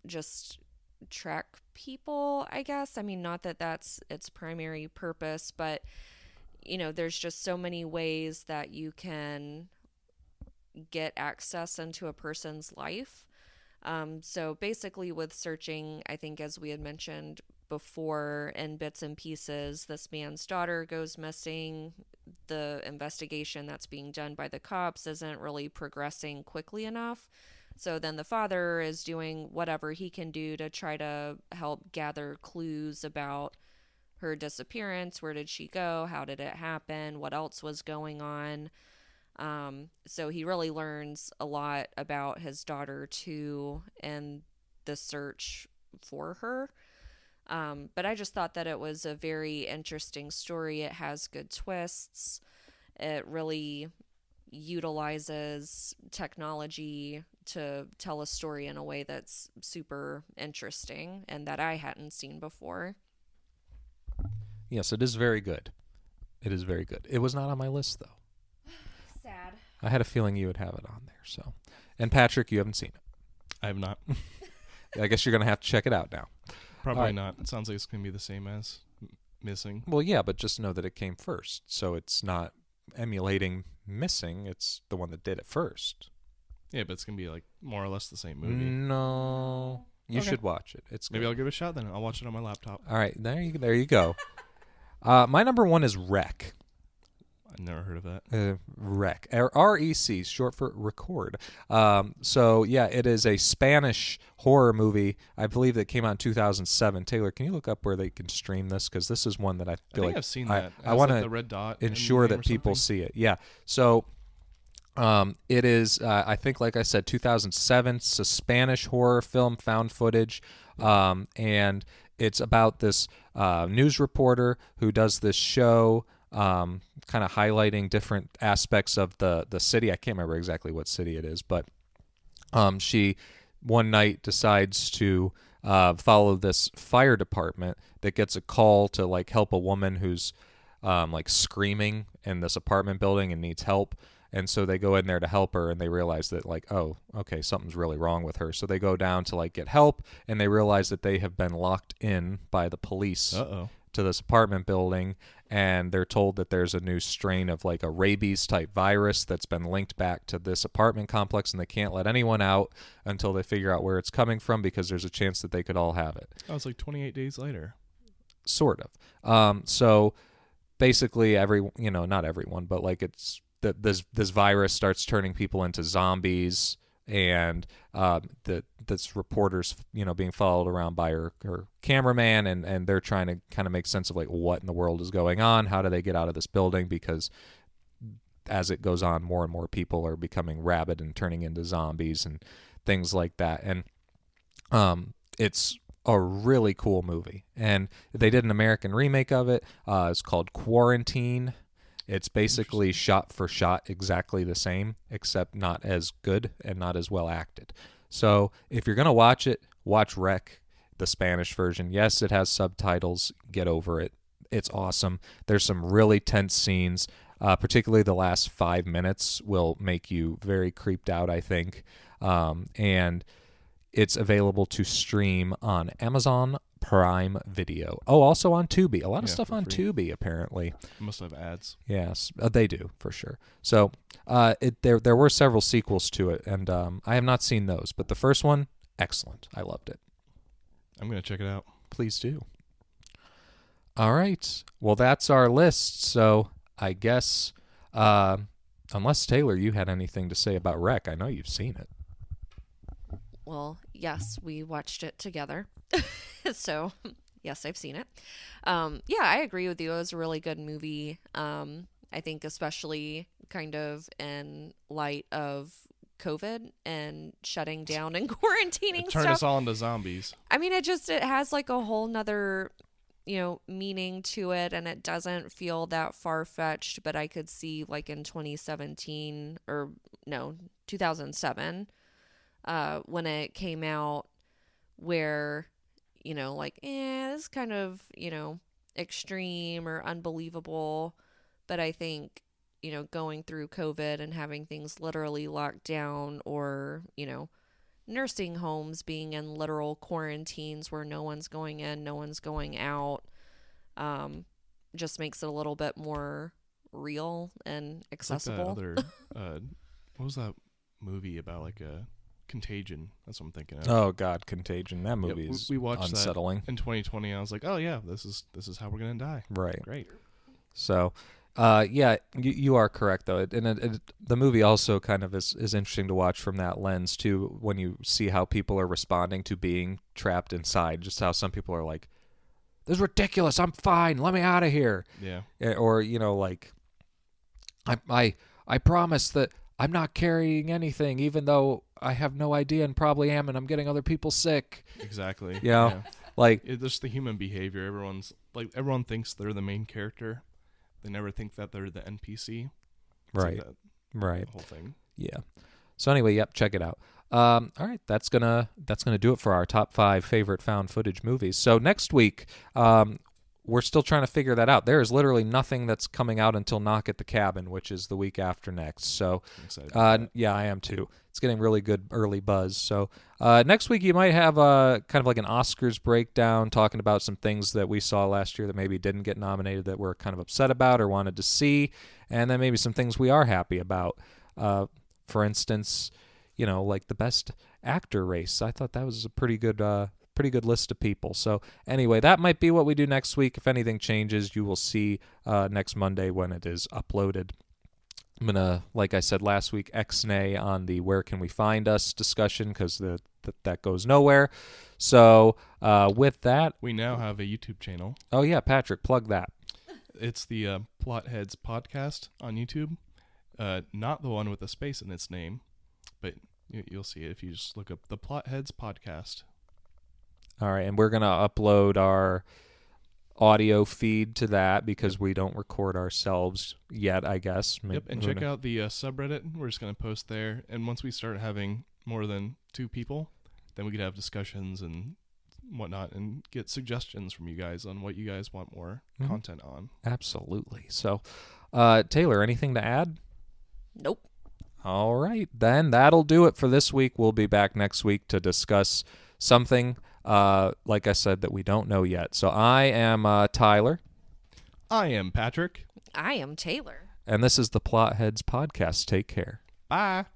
just track people, I guess. Not that that's its primary purpose, but, there's just so many ways that you can get access into a person's life. So basically with Searching, I think, as we had mentioned before, in bits and pieces, this man's daughter goes missing. The investigation that's being done by the cops isn't really progressing quickly enough. So then the father is doing whatever he can do to try to help gather clues about her disappearance. Where did she go? How did it happen? What else was going on? So he really learns a lot about his daughter too, and the search for her. But I just thought that it was a very interesting story. It has good twists. It really utilizes technology to tell a story in a way that's super interesting and that I hadn't seen before. Yes, it is very good. It is very good. It was not on my list, though. Sad. I had a feeling you would have it on there. So, and Patrick, you haven't seen it. I have not. I guess you're gonna have to check it out now. Probably Alright. not. It sounds like it's gonna be the same as Missing. Well, yeah, but just know that it came first, so it's not emulating Missing. It's the one that did it first. Yeah, but it's gonna be like more or less the same movie. No, you Okay. should watch it. It's Maybe good. I'll give it a shot then. I'll watch it on my laptop. All right, there you go. My number one is Rec. I've never heard of that. Rec. REC, short for record. So, yeah, it is a Spanish horror movie. I believe that came out in 2007. Taylor, can you look up where they can stream this? Because this is one that I I feel think like I've seen that. I want like to the red dot in the ensure name that or people something. see it. Yeah. So, it is, I think, like I said, 2007. It's a Spanish horror film, found footage. And it's about this news reporter who does this show kind of highlighting different aspects of the city. I can't remember exactly what city it is, but she one night decides to follow this fire department that gets a call to like help a woman who's like screaming in this apartment building and needs help. And so they go in there to help her, and they realize that like, oh, okay, something's really wrong with her. So they go down to like get help, and they realize that they have been locked in by the police Uh-oh. to this apartment building, and they're told that there's a new strain of like a rabies type virus that's been linked back to this apartment complex, and they can't let anyone out until they figure out where it's coming from, because there's a chance that they could all have it. Oh, it's like 28 days later. Sort of. So basically not everyone, but like it's that this virus starts turning people into zombies, and this reporter's being followed around by her cameraman, and they're trying to kind of make sense of like what in the world is going on. How do they get out of this building? Because as it goes on, more and more people are becoming rabid and turning into zombies and things like that. And it's a really cool movie, and they did an American remake of it. It's called Quarantine. It's basically shot for shot exactly the same, except not as good and not as well acted. So if you're going to watch it, watch Rec, the Spanish version. Yes, it has subtitles. Get over it. It's awesome. There's some really tense scenes, particularly the last 5 minutes will make you very creeped out, I think. And it's available to stream on Amazon Prime Video. Oh, also on Tubi. A lot of stuff for on free. Tubi, apparently. Must have ads. Yes, they do, for sure. So there were several sequels to it, and I have not seen those. But the first one, excellent. I loved it. I'm going to check it out. Please do. All right. Well, that's our list. So I guess, unless, Taylor, you had anything to say about Rec, I know you've seen it. Well, yes, we watched it together. So, yes, I've seen it. Yeah, I agree with you. It was a really good movie. I think especially kind of in light of COVID and shutting down and quarantining It turned stuff. us all into zombies. I mean, it has like a whole nother, meaning to it, and it doesn't feel that far-fetched, but I could see like in 2017 or no, 2007, when it came out, where, this is kind of, extreme or unbelievable. But I think, going through COVID and having things literally locked down, or, nursing homes being in literal quarantines where no one's going in, no one's going out, just makes it a little bit more real and accessible. It's like that other, what was that movie about, like a Contagion? That's what I'm thinking of. Oh, God, Contagion. That movie is we watched unsettling. that in 2020. I was like, oh yeah, this is how we're gonna die. Right. Great. So, yeah, you are correct, though. The movie also kind of is interesting to watch from that lens, too, when you see how people are responding to being trapped inside. Just how some people are like, this is ridiculous. I'm fine. Let me out of here. Yeah. Or, like, I promise that I'm not carrying anything, even though I have no idea and probably am, and I'm getting other people sick. Exactly. Yeah. Like, It's just the human behavior. Everyone thinks they're the main character. They never think that they're the NPC. It's right, like that right. whole thing. Yeah. So anyway, yep, check it out. All right, that's gonna do it for our top 5 favorite found footage movies. So next week, we're still trying to figure that out. There is literally nothing that's coming out until Knock at the Cabin, which is the week after next. So, I'm excited about that. yeah, I am too. It's getting really good early buzz. So next week you might have kind of like an Oscars breakdown, talking about some things that we saw last year that maybe didn't get nominated that we're kind of upset about or wanted to see, and then maybe some things we are happy about. For instance, like the best actor race. I thought that was a pretty good list of people. So anyway, that might be what we do next week. If anything changes, you will see next Monday when it is uploaded. I'm going to, like I said last week, X-nay on the Where Can We Find Us discussion, because that goes nowhere. So with that... We now have a YouTube channel. Oh, yeah, Patrick, plug that. It's the Plotheads podcast on YouTube. Not the one with a space in its name, but you'll see it if you just look up the Plotheads podcast. All right, and we're going to upload our audio feed to that because we don't record ourselves yet, I guess. Yep, and check out the subreddit. We're just going to post there, and once we start having more than 2 people, then we could have discussions and whatnot and get suggestions from you guys on what you guys want more content on. Absolutely. So, Taylor, anything to add? Nope. All right, then that'll do it for this week. We'll be back next week to discuss something, like I said, that we don't know yet. So I am Tyler. I am Patrick. I am Taylor. And this is the Plotheads podcast. Take care. Bye.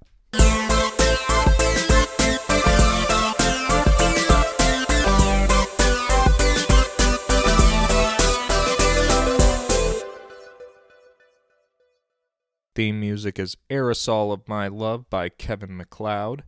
Theme music is Aerosol of My Love by Kevin MacLeod.